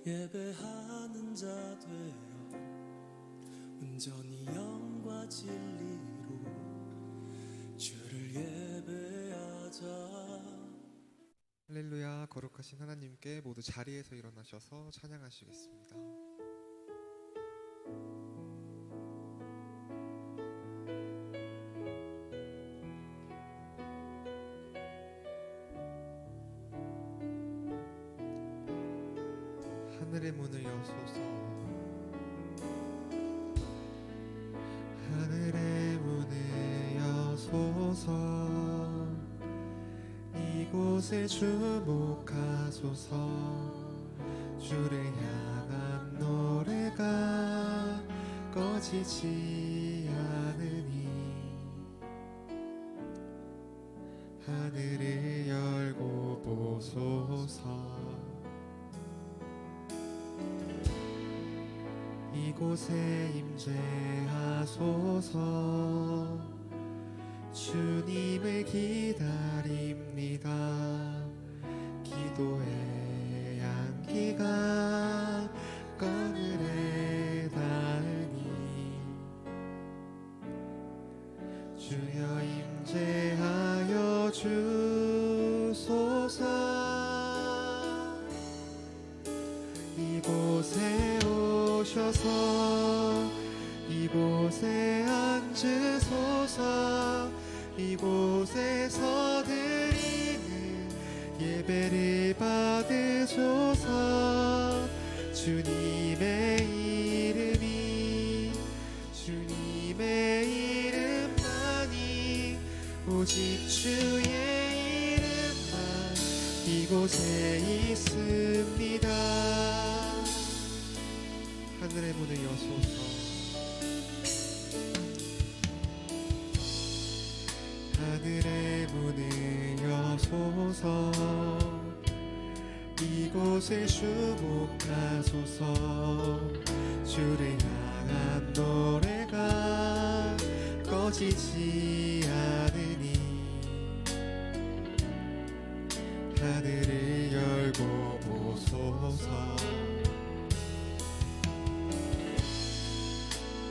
예배하는 자 되어 온전히 영과 진리로 주를 예배하자. 할렐루야. 거룩하신 하나님께 모두 자리에서 일어나셔서 찬양하시겠습니다. 하늘의 문을 여소서, 하늘의 문을 여소서, 이곳에 주목하소서. 주를 향한 노래가 꺼지지 않으니 하늘을 열고 보소서. 이곳에 임재하소서. 주님을 기다립니다. 기도의 향기가 그늘에 닿으니 주여 임재하여 주소서. 이곳에 오셔서 이곳에 앉으소서. 이곳에서 드리는 예배를 받으소서. 주님의 이름만이 오직 주의 이름만 이곳에 있습니다. 하늘의 문을 여소서. 하늘의 문을 여소서. 이곳을 주목하소서. 주를 향한 노래가 꺼지지 않으니 하늘을 열고 보소서.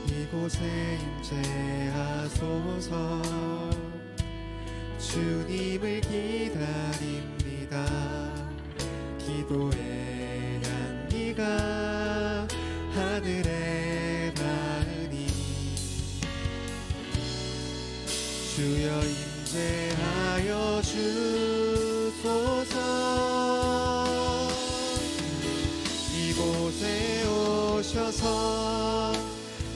이곳에 임재하소서. 주님을 기다립니다. 기도의 향기가 하늘에 닿으니 주여 임재하여 주소서. 이곳에 오셔서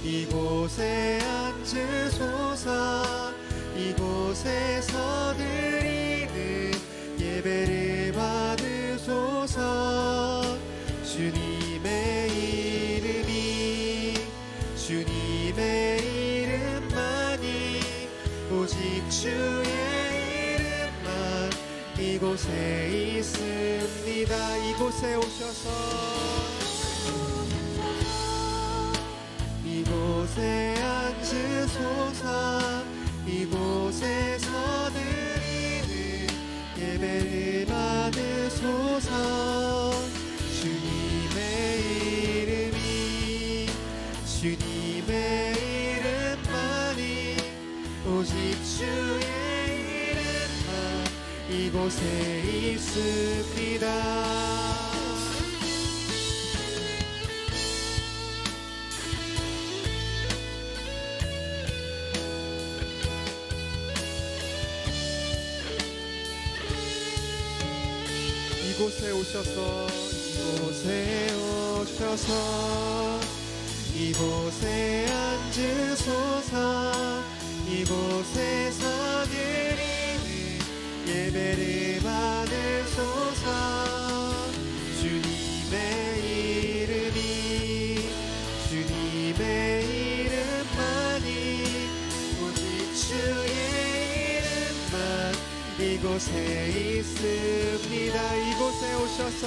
이곳에 앉으소서. 이곳에서 드리는 예배를 받으소서. 주님의 이름만이 오직 주의 이름만 이곳에 있습니다. 이곳에 오셔서 이곳에 앉으소서. 이곳에서 드리는 예배를 받으소서. 주님의 이름만이 오직 주의 이름만 이곳에 있습니다. 이곳에 오셔서 이곳에 앉으소서. 이곳에서 드리는 예배를 받으소서. 주님의 이름만이 오직 주의 이름만 이곳에 있습니다. 이곳에 오셔서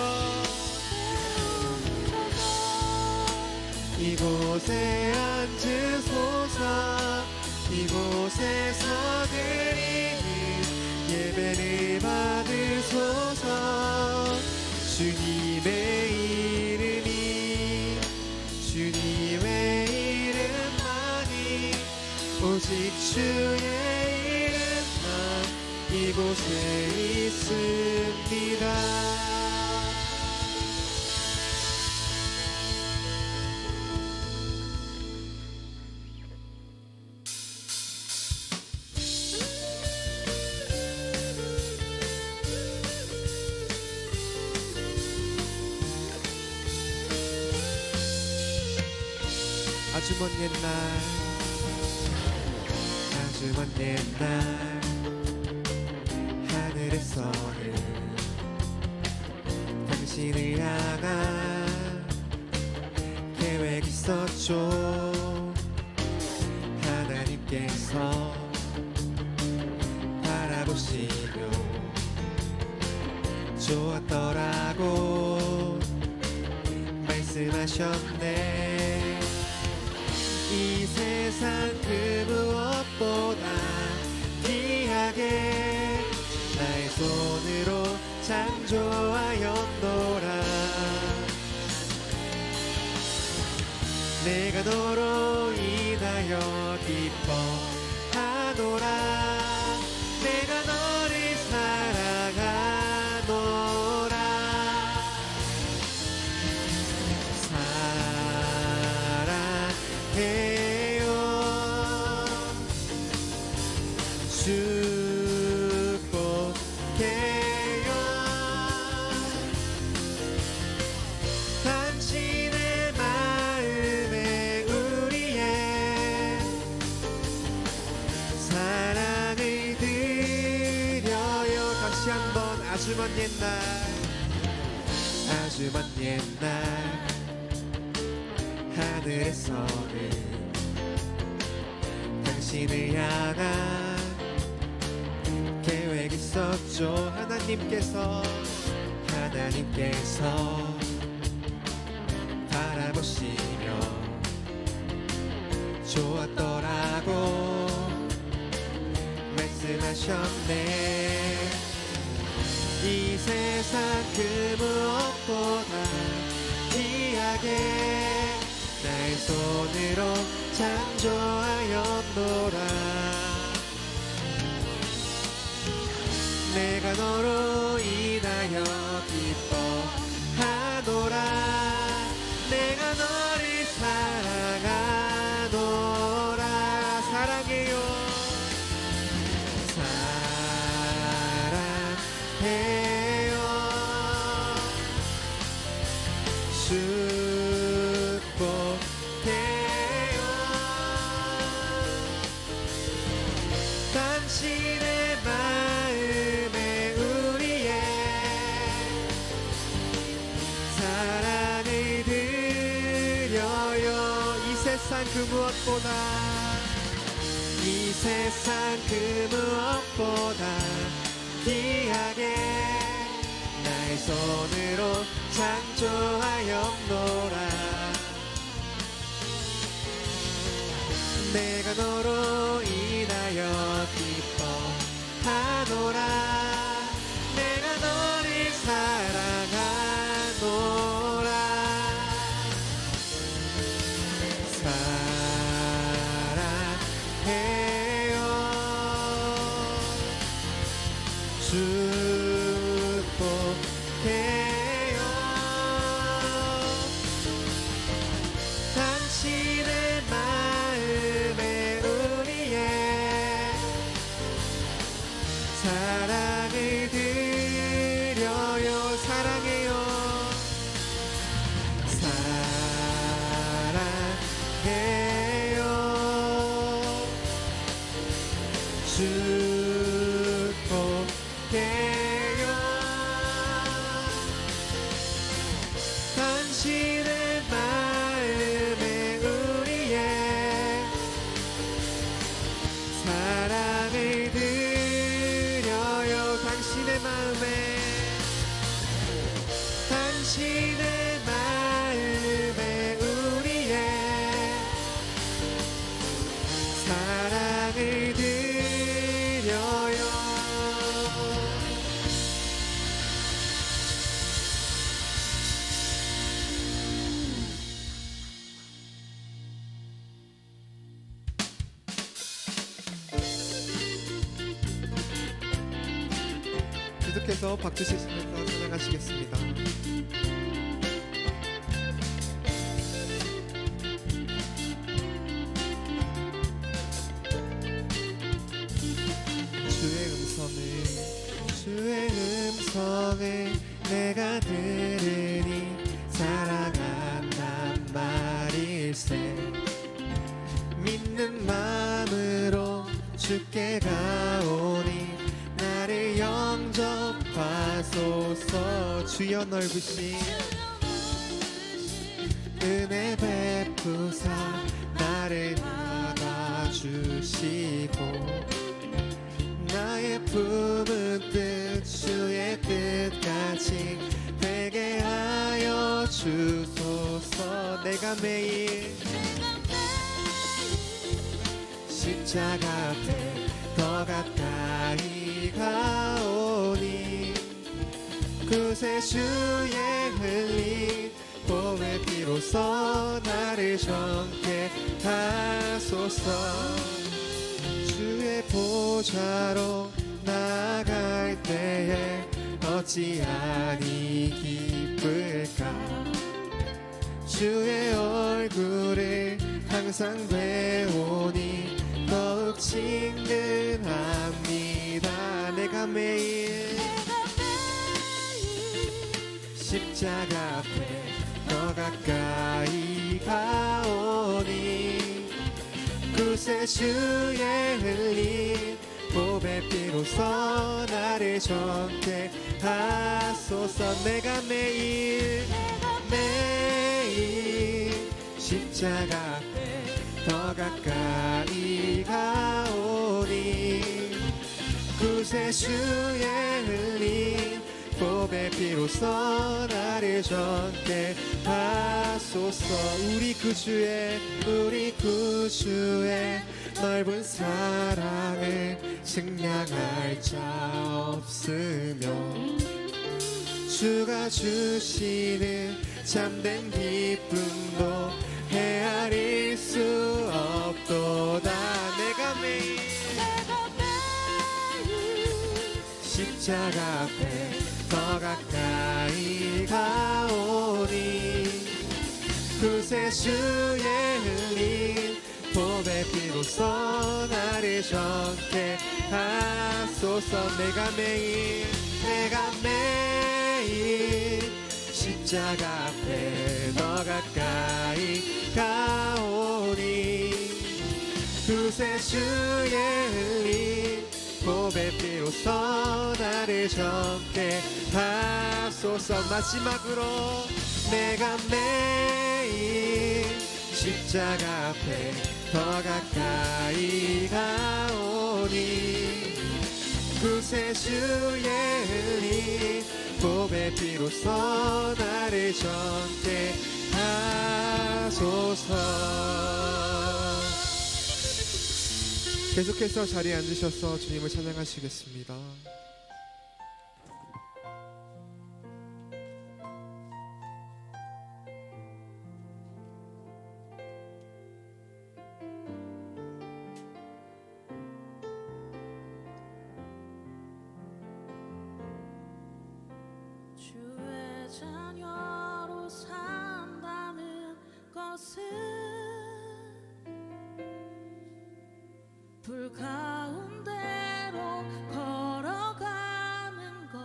이곳에 앉으소서. 이곳에서 드리는 예배를 받으소서. 주님의 이름이 오직 주의 이름만 이곳에 있습니다. 아주 먼 옛날 아주 먼 옛날 하늘에서는 당신을 향한 계획 있었죠. 하나님께서 바라보시며 좋았더라고 말씀하셨네. 이 세상 그 무엇보다 귀하게 나의 손으로 창조하였노라. 내가 너로 인하여 기뻐하노라. 내가 너를 사랑하노라. 사랑해요. 축복해요. 당신의 마음에 우리의 사랑을 드려요. 다시 한번 아주 먼 옛날 아주 먼 옛날 하늘에서는 당신을 향한 계획 있었죠. 하나님께서 바라보시며 좋았더라고 말씀하셨네. 이 세상 그 무엇보다 귀하게 나의 손으로 창조하였노라. 내가 너로 인하여 기뻐하노라. 내가 너를 사랑하노라. 사랑해요. 사랑해요. 축복해요. 당신의 마음에 우리의 사랑을 드려요. 이 세상 그 무엇보다 귀하게 나의 손으로 창조하였노라. 내가 너로 인하여 기뻐하노라. 내가 너를 사랑하노라. 사랑해요. 축복해요. 당신의 마음에 우리의 사랑을 드려요. 사랑해요. 사랑해요. 축복해요. 당신의 마음에 우리 계속해서 박수 치시면서 찬양하시겠습니다. 주의 음성을 내가 들으니 사랑한단 말일세. 믿는 마음으로 주께 가오니 나를 영접하소서. 주여 넓으신 은혜 베푸사 나를 받아주시고 나의 품은 뜻 주의 뜻같이 되게 하여 주소서. 내가 매일 십자가 앞에 더 가까이 가오니 그새 주의 흘린 봄의 비로소 나를 정케 하소서. 주의 보좌로 나아갈 때에 어찌하니 기쁠까. 주의 얼굴을 항상 배우니 더욱 친근합니다. 내가 매일 십자가 앞에 더 가까이 가오니 그새 주의 흘린 봄의 비로소 나를 정케 하소서. 내가 매일 십자가 앞에 더 가까이 가오니 그새 주의 흘린 봄의 비로소 나를 정케 하소서. 우리 구주의 넓은 사랑을 측량할 자 없으며 주가 주시는 참된 기쁨도 헤아릴 수 없도다. 내가 매일 십자가 앞에 더 가까이 가오니 그새 주의 흘린 봄의 비로소 나를 정케 하소서. 내가 매일 십자가 앞에 더 가까이 가오니 그새 주의 흘린 봄의 비로소 나를 정케 하소서. 마지막으로 내가 매일 십자가 앞에 더 가까이 가오니 그새 주의 흘린 봄의 비로소 나를 정케 하소서. 계속해서 자리에 앉으셔서 주님을 찬양하시겠습니다. 주의 자녀로 산다는 것은 불 가운데로 걸어가는 것,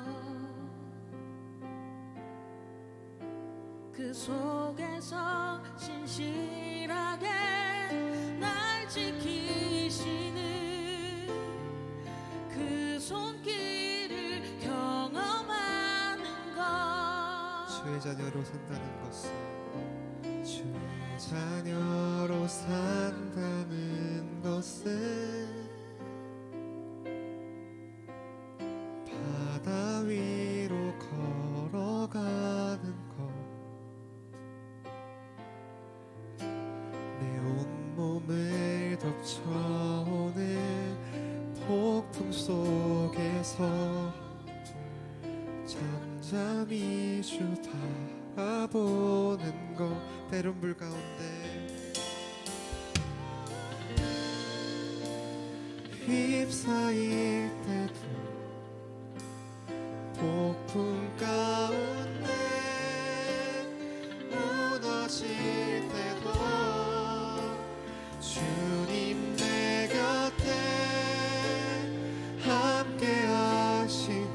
그 속에서 신실하게 날 지키시는 그 손길을 경험하는 것. 주의 자녀로 산다는 것은 주의 자녀로 산다는 것은 바다 위로 걸어가는 것, 내 온몸을 덮쳐오는 폭풍 속에서 잠잠히 주 바라보는 것, 때론 불 가운데 휩싸일 때도 폭풍 가운데 무너질 때도 주님 내 곁에 함께 하시네.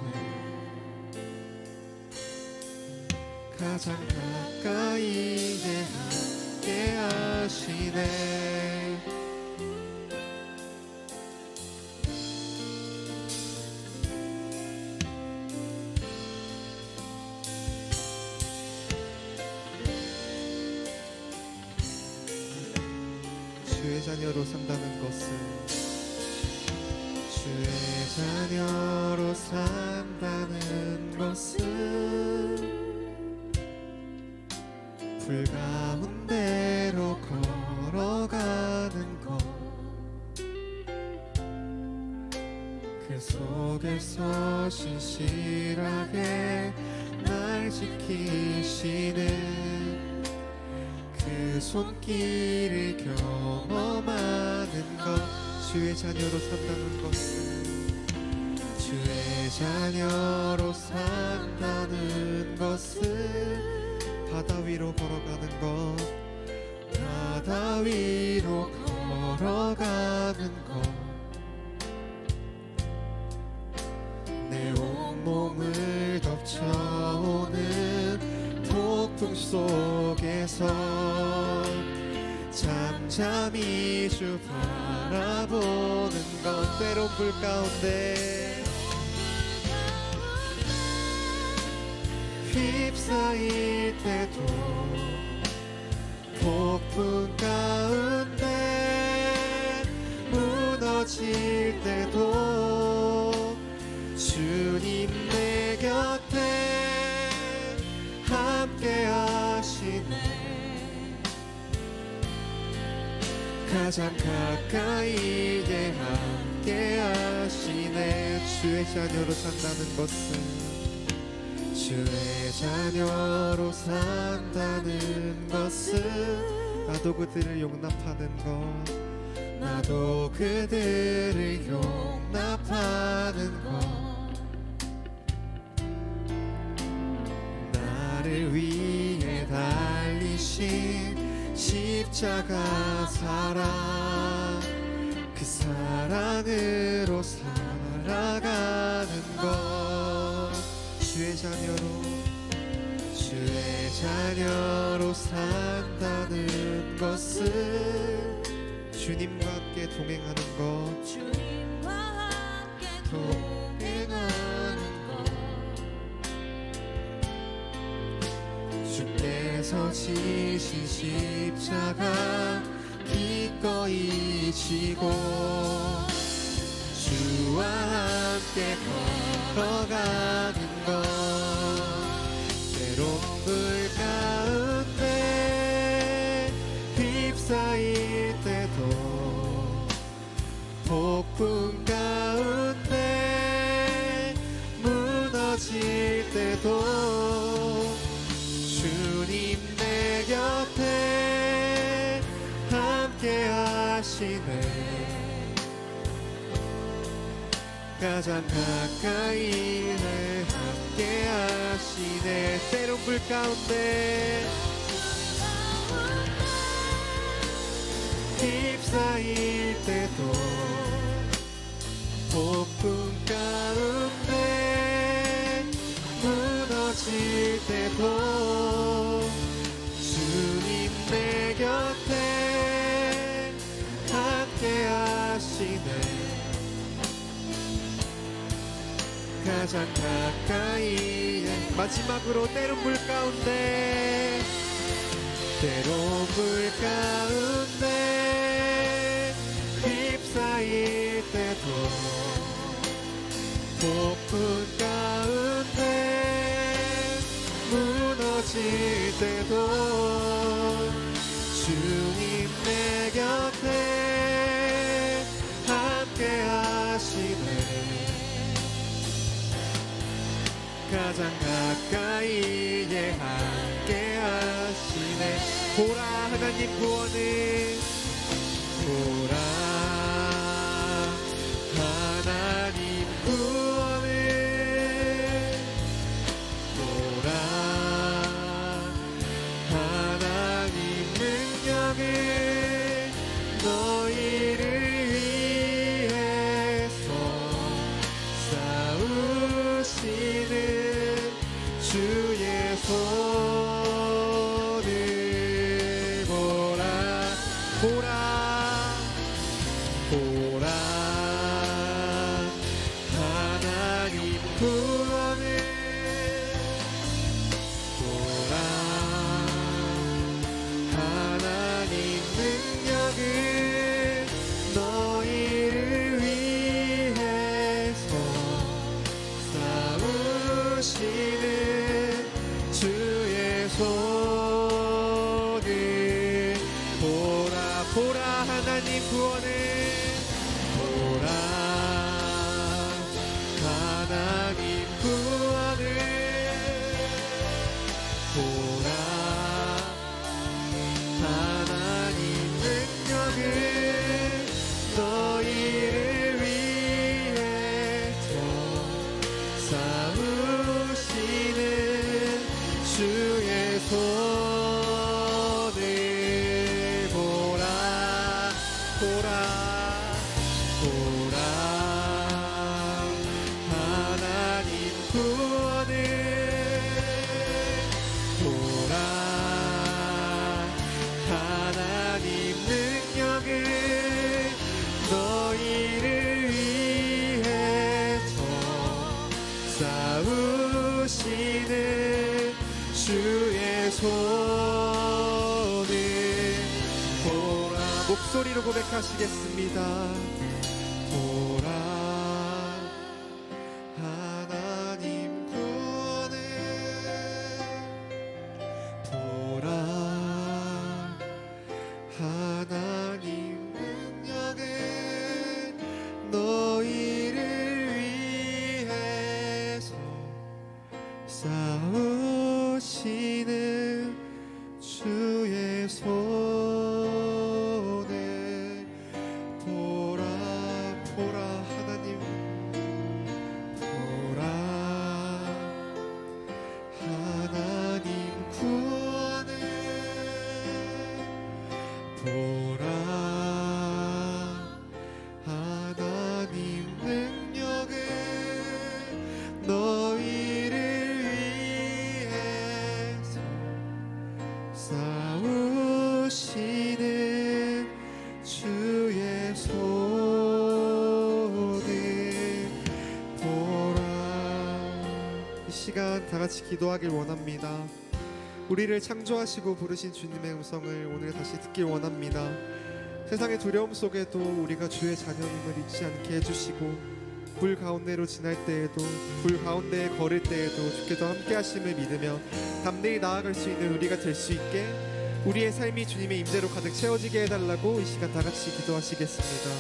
가장 가까이에 함께 하시네. 주의 자녀로 산다는 것은 주의 자녀로 산다는 것은 불 가운데로 걸어가는 것, 그 속에서 신실하게 날 지키시는 그 손길을 경험하는 것. 주의 자녀로 산다는 것은 주의 자녀로 산다는 것은 바다 위로 걸어가는 것, 바다 위로 걸어가는 것, 내 온몸을 덮쳐오는 폭풍 속에서 잠잠히 주 바라보는 것, 때론 불 가운데 휩싸일 때도 폭풍 가운데 무너질 때도 주님 내 곁에 함께 하시네. 가장 가까이에 함께 하시네. 주의 자녀로 산다는 것은 주의 자녀로 산다는 것은 나도 그들을 용납하는 것, 나도 그들을 용납하는 것, 나를 위해 달리신 십자가 사랑, 그 사랑으로 살아가는 것. 주의 자녀로 산다는 것은 주님과 함께 동행하는 것, 주님과 함께 동행하는 것. 주께서 지신 십자가 기꺼이 지고 주와 함께 걸어가는 것, 때론 불 가운데 휩싸일 때도 폭풍 가운데 무너질 때도 주님 내 곁에 함께 하시네. 가장 가까이에 함께 하시네. 때론 불 가운데 휩싸일 때도 폭풍 가운데 무너질 때도 주님 내 곁에 함께 하시네. 가장 가까이에 마지막으로 때론 불 가운데 때론 불 가운데 휩싸일 때도 폭풍 가운데 무너질 때도 주님 내 곁에 함께 하시네. 가장 가까이에 함께 하시네. 보라 하나님 구원을, 보라 하나님 구원을, 너희를 위해서 싸우시는 주의 손을 보라 보라 보라 하나님 구원을 보라 하나님 능력을 너희를 위해서 싸우시는 주의 손을 보라 보라 하나님 구원을 보라 하나님 구원을 보라 하나님 능력을 너희를 위해서 싸우시는 주의 손을 보라 보라 보라 하나님 구원을 보라 하나님 능력을 너희를 위해서 싸우시는 주의 손을 보라 목소리로 고백하시겠습니다. 보라 하나님 구원을 보라 하나님 능력을 너희를 위해서 싸우시는 주의 손을 보라 보라 하나님 보라 하나님 구원을 보라 하나님 능력을 너희를 위해서 싸우시는 주의 손을 보라 이 시간 다 같이 기도하길 원합니다. 우리를 창조하시고 부르신 주님의 음성을 오늘 다시 듣길 원합니다. 세상의 두려움 속에도 우리가 주의 자녀임을 잊지 않게 해주시고 불 가운데로 지날 때에도 불 가운데 걸을 때에도 주께서 함께 하심을 믿으며 담대히 나아갈 수 있는 우리가 될 수 있게 우리의 삶이 주님의 임재로 가득 채워지게 해달라고 이 시간 다 같이 기도하시겠습니다.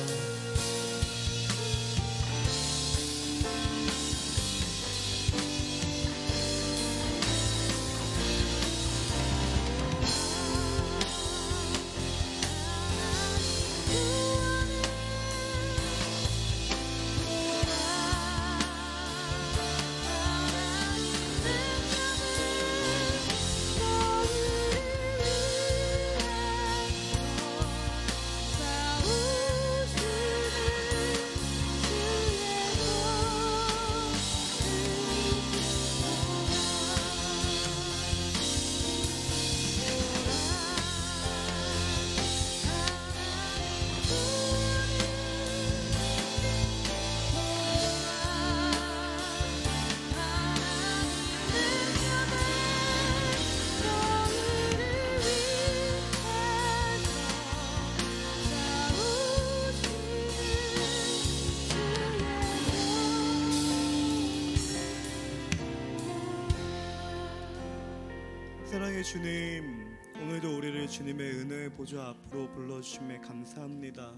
사랑의 주님, 오늘도 우리를 주님의 은혜의 보좌 앞으로 불러주심에 감사합니다.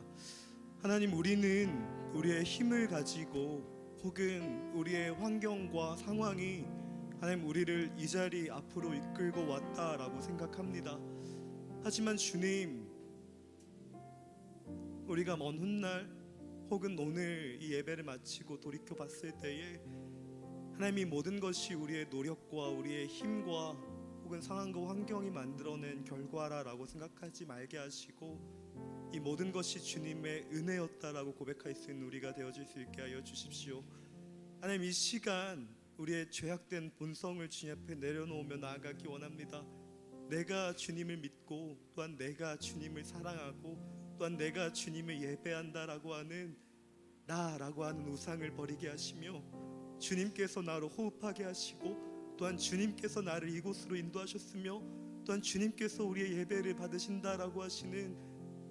하나님, 우리는 우리의 힘을 가지고 혹은 우리의 환경과 상황이 하나님 우리를 이 자리 앞으로 이끌고 왔다라고 생각합니다. 하지만 주님, 우리가 먼 훗날 혹은 오늘 이 예배를 마치고 돌이켜 봤을 때에 하나님, 이 모든 것이 우리의 노력과 우리의 힘과 혹은 상황과 환경이 만들어낸 결과라고 생각하지 말게 하시고 이 모든 것이 주님의 은혜였다라고 고백할 수 있는 우리가 되어질 수 있게 하여 주십시오. 하나님, 이 시간 우리의 죄악된 본성을 주님 앞에 내려놓으며 나아가기 원합니다. 내가 주님을 믿고 또한 내가 주님을 사랑하고 또한 내가 주님을 예배한다라고 하는 나라고 하는 우상을 버리게 하시며 주님께서 나로 호흡하게 하시고 또한 주님께서 나를 이곳으로 인도하셨으며 또한 주님께서 우리의 예배를 받으신다라고 하시는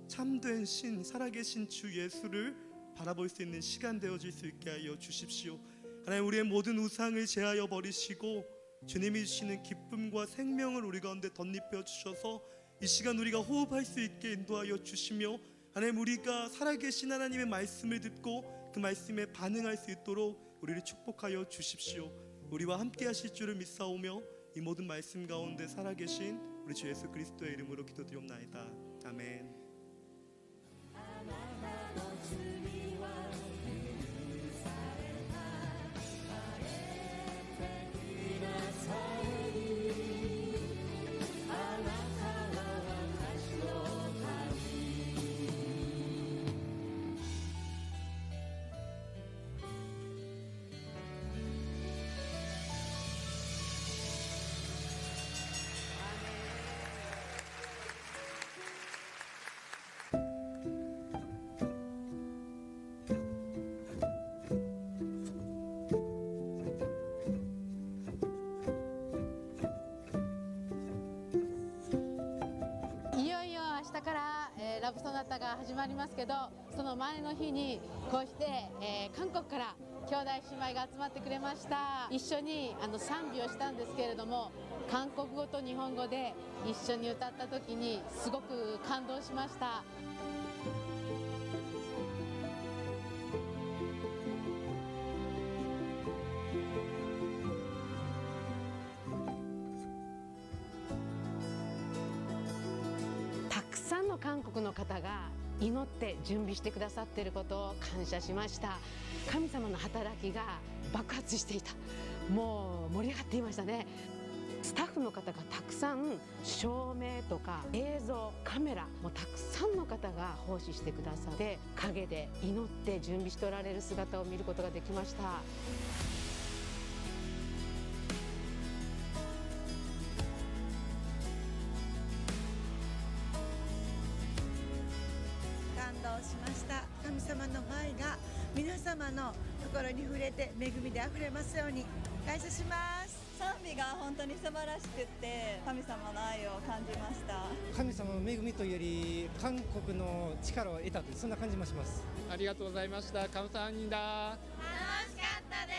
참된 신, 살아계신 주 예수를 바라볼 수 있는 시간 되어질 수 있게 하여 주십시오. 하나님, 우리의 모든 우상을 제하여 버리시고 주님이 주시는 기쁨과 생명을 우리 가운데 덧입혀 주셔서 이 시간 우리가 호흡할 수 있게 인도하여 주시며 하나님, 우리가 살아계신 하나님의 말씀을 듣고 그 말씀에 반응할 수 있도록 우리를 축복하여 주십시오. 우리와 함께 하실 줄을 믿사오며 이 모든 말씀 가운데 살아계신 우리 주 예수 그리스도의 이름으로 기도드리옵나이다. 아멘.ラブソナタが始まりますけど、その前の日にこうして、韓国から兄弟姉妹が集まってくれました。一緒に賛美をしたんですけれども、韓国語と日本語で一緒に歌った時にすごく感動しました。たくさんの韓国の方が祈って準備してくださっていることを感謝しました。神様の働きが爆発していた。もう盛り上がっていましたね。スタッフの方がたくさん照明とか映像、カメラもたくさんの方が奉仕してくださって陰で祈って準備しておられる姿を見ることができました。感動しました。神様の愛が皆様の心に触れて恵みであふれますように感謝します。賛美が本当に素晴らしくって神様の愛を感じました。神様の恵みというより韓国の力を得たというそんな感じもします。ありがとうございました。カムサハニダ。楽しかったで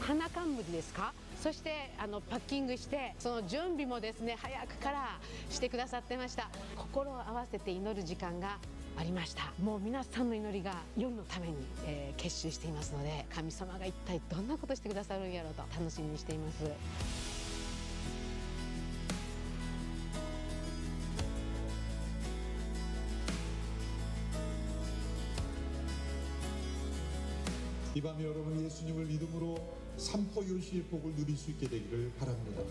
す。花冠ですか。そしてパッキングしてその準備もですね早くからしてくださってました。心を合わせて祈る時間がありました。もう皆さんの祈りが夜のために、結集していますので、神様が一体どんなことしてくださるんやろうと楽しみにしています。이 밤에 여러분 예수님을 믿음으로 삼포요시의 복을 누릴 수 있게 되기를 바랍니다.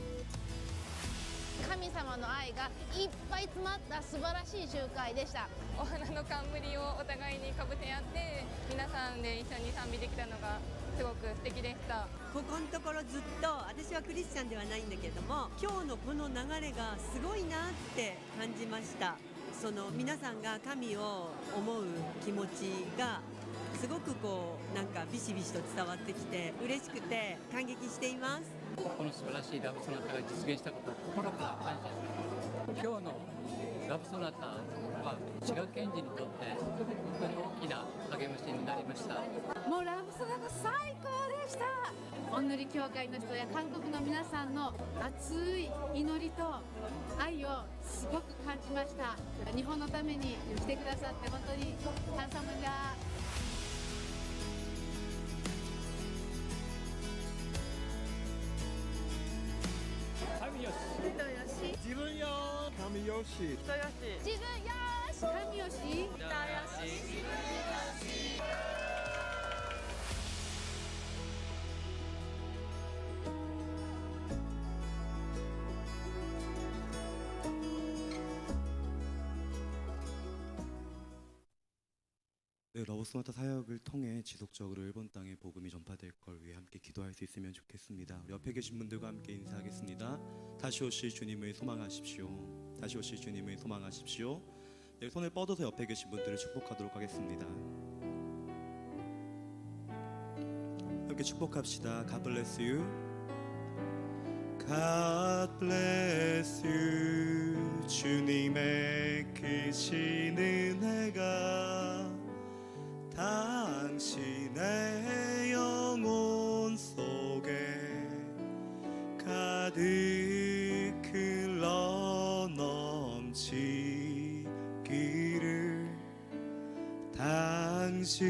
神様の愛がいっぱい詰まった素晴らしい集会でした。お花の冠をお互いにかぶせ合って皆さんで一緒に賛美できたのがすごく素敵でした。ここのところずっと私はクリスチャンではないんだけれども、今日のこの流れがすごいなって感じました。その皆さんが神を思う気持ちがすごくこうなんかビシビシと伝わってきて嬉しくて感激しています。この素晴らしいラブソナタが実現したことを心から感謝します。今日のラブソナタは滋賀県人にとって本当に大きな励ましになりました。もうラブソナタ最高でした。おんぬり教会の人や韓国の皆さんの熱い祈りと愛をすごく感じました。日本のためにしてくださって本当に感謝합니다。神よし。自分よ神よし自分よし。神よし。 네, 러브소나타 사역을 통해 지속적으로 일본 땅에 복음이 전파될 걸 위해 함께 기도할 수 있으면 좋겠습니다. 우리 옆에 계신 분들과 함께 인사하겠습니다. 다시 오실 주님을 소망하십시오. 다시 오실 주님을 소망하십시오. 네, 손을 뻗어서 옆에 계신 분들을 축복하도록 하겠습니다. 함께 축복합시다. God bless you. God bless you. 주님의 크신 은혜가 당신의 영혼 속에 가득 흘러 넘치기를 당신의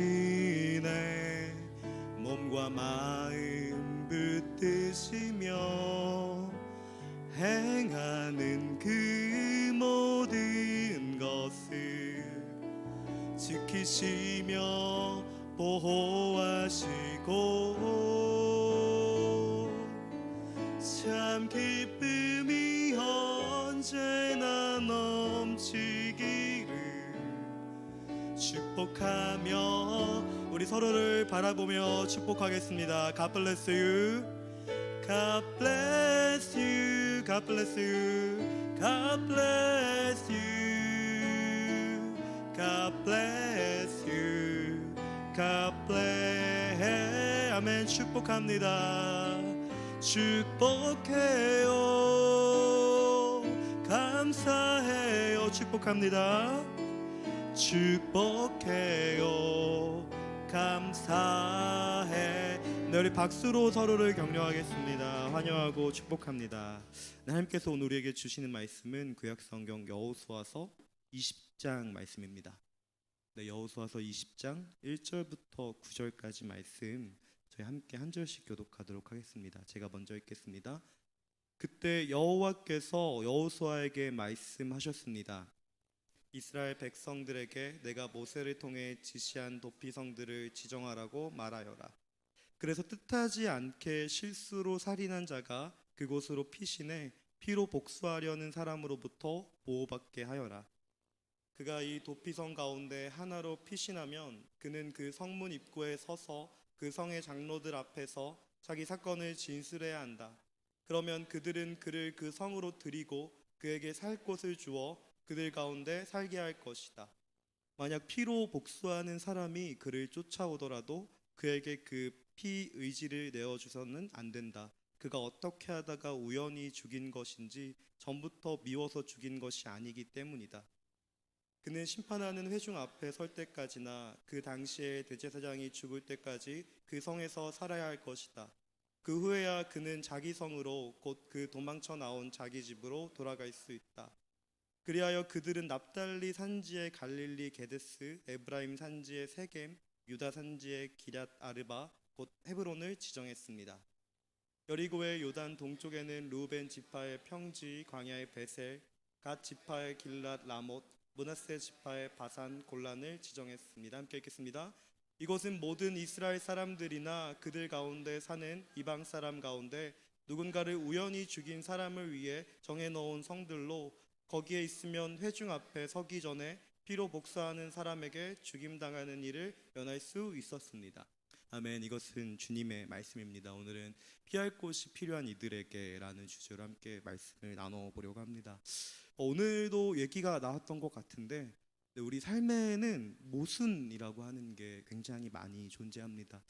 몸과 마음 붙드시며 행하는 그 모든 것을 지키시며 보호하시고 참 기쁨이 언제나 넘치기를 축복하며 우리 서로를 바라보며 축복하겠습니다. God bless you. God bless you. God bless you. God bless you. God bless you. God bless. 아멘. 축복합니다. 축복해요. 감사해요. 축복합니다. 축복해요. 감사해. 네, 우리 박수로 서로를 격려하겠습니다. 환영하고 축복합니다. 하나님께서 오늘 우리에게 주시는 말씀은 구약성경 여호수아서 20장 말씀입니다. 네, 여호수아서 20장 1절부터 9절까지 말씀 저희 함께 한 절씩 교독하도록 하겠습니다. 제가 먼저 읽겠습니다. 그때 여호와께서 여호수아에게 말씀하셨습니다. 이스라엘 백성들에게 내가 모세를 통해 지시한 도피성들을 지정하라고 말하여라. 그래서 뜻하지 않게 실수로 살인한 자가 그곳으로 피신해 피로 복수하려는 사람으로부터 보호받게 하여라. 그가 이 도피성 가운데 하나로 피신하면 그는 그 성문 입구에 서서 그 성의 장로들 앞에서 자기 사건을 진술해야 한다. 그러면 그들은 그를 그 성으로 들이고 그에게 살 곳을 주어 그들 가운데 살게 할 것이다. 만약 피로 복수하는 사람이 그를 쫓아오더라도 그에게 그 피 의지를 내어주서는 안 된다. 그가 어떻게 하다가 우연히 죽인 것인지 전부터 미워서 죽인 것이 아니기 때문이다. 그는 심판하는 회중 앞에 설 때까지나 그 당시에 대제사장이 죽을 때까지 그 성에서 살아야 할 것이다. 그 후에야 그는 자기 성으로 곧 그 도망쳐 나온 자기 집으로 돌아갈 수 있다. 그리하여 그들은 납달리 산지의 갈릴리 게데스, 에브라임 산지의 세겜, 유다 산지의 기럇 아르바, 곧 헤브론을 지정했습니다. 여리고의 요단 동쪽에는 루벤 지파의 평지, 광야의 베셀, 갓 지파의 길랏 라못, 므낫세 지파의 바산 골란을 지정했습니다. 함께 읽겠습니다. 이곳은 모든 이스라엘 사람들이나 그들 가운데 사는 이방 사람 가운데 누군가를 우연히 죽인 사람을 위해 정해놓은 성들로 거기에 있으면 회중 앞에 서기 전에 피로 복수하는 사람에게 죽임당하는 일을 면할 수 있었습니다. 아멘. 이것은 주님의 말씀입니다. 오늘은 피할 곳이 필요한 이들에게 라는 주제로 함께 말씀을 나눠보려고 합니다. 오늘도 얘기가 나왔던 것 같은데 우리 삶에는 모순이라고 하는 게 굉장히 많이 존재합니다.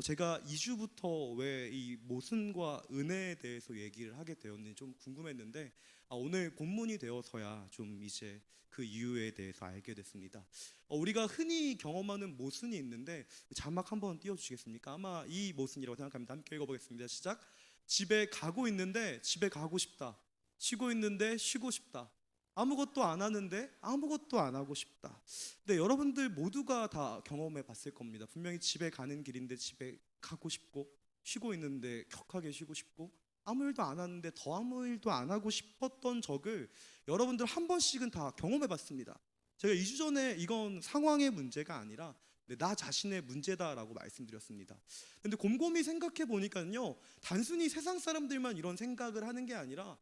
제가 2주부터 왜 이 모순과 은혜에 대해서 얘기를 하게 되었는지 좀 궁금했는데 오늘 본문이 되어서야 좀 이제 그 이유에 대해서 알게 됐습니다. 우리가 흔히 경험하는 모순이 있는데 자막 한번 띄워주시겠습니까? 아마 이 모순이라고 생각합니다. 함께 읽어보겠습니다. 시작. 집에 가고 있는데 집에 가고 싶다. 쉬고 있는데 쉬고 싶다. 아무것도 안 하는데 아무것도 안 하고 싶다. 네, 여러분들 모두가 다 경험해 봤을 겁니다. 분명히 집에 가는 길인데 집에 가고 싶고 쉬고 있는데 격하게 쉬고 싶고 아무 일도 안 하는데 더 아무 일도 안 하고 싶었던 적을 여러분들 한 번씩은 다 경험해 봤습니다. 제가 2주 전에 이건 상황의 문제가 아니라 나 자신의 문제다라고 말씀드렸습니다. 근데 곰곰이 생각해 보니까요, 단순히 세상 사람들만 이런 생각을 하는 게 아니라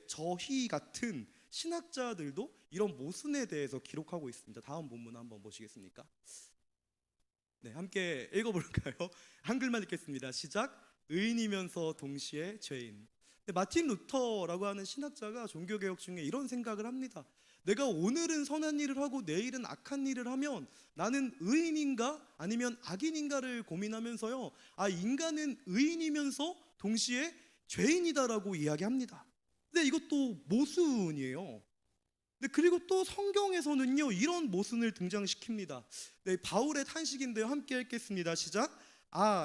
저희 같은 신학자들도 이런 모순에 대해서 기록하고 있습니다. 다음 본문 한번 보시겠습니까? 네, 함께 읽어볼까요? 한글만 읽겠습니다. 시작. 의인이면서 동시에 죄인. 마틴 루터라고 하는 신학자가 종교개혁 중에 이런 생각을 합니다. 내가 오늘은 선한 일을 하고 내일은 악한 일을 하면 나는 의인인가 아니면 악인인가를 고민하면서요, 인간은 의인이면서 동시에 죄인이다라고 이야기합니다. 근데 이것도 모순이에요. 그리고 또 성경에서는요, 이런 모순을 등장시킵니다. 네, 바울의 탄식인데요, 함께 읽겠습니다. 시작.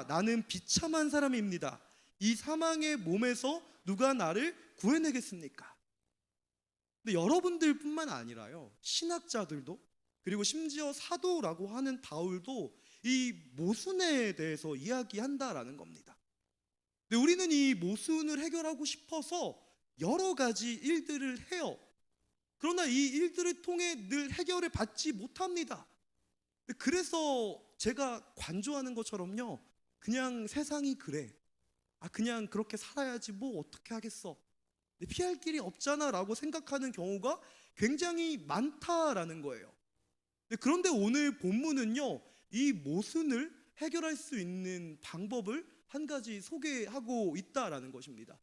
나는 비참한 사람입니다. 이 사망의 몸에서 누가 나를 구해내겠습니까? 근데 여러분들뿐만 아니라요, 신학자들도, 그리고 심지어 사도라고 하는 바울도 이 모순에 대해서 이야기한다라는 겁니다. 근데 우리는 이 모순을 해결하고 싶어서 여러 가지 일들을 해요. 그러나 이 일들을 통해 늘 해결을 받지 못합니다. 그래서 제가 관조하는 것처럼요, 그냥 세상이 그래, 그냥 그렇게 살아야지 뭐 어떻게 하겠어, 피할 길이 없잖아 라고 생각하는 경우가 굉장히 많다라는 거예요. 그런데 오늘 본문은요, 이 모순을 해결할 수 있는 방법을 한 가지 소개하고 있다라는 것입니다.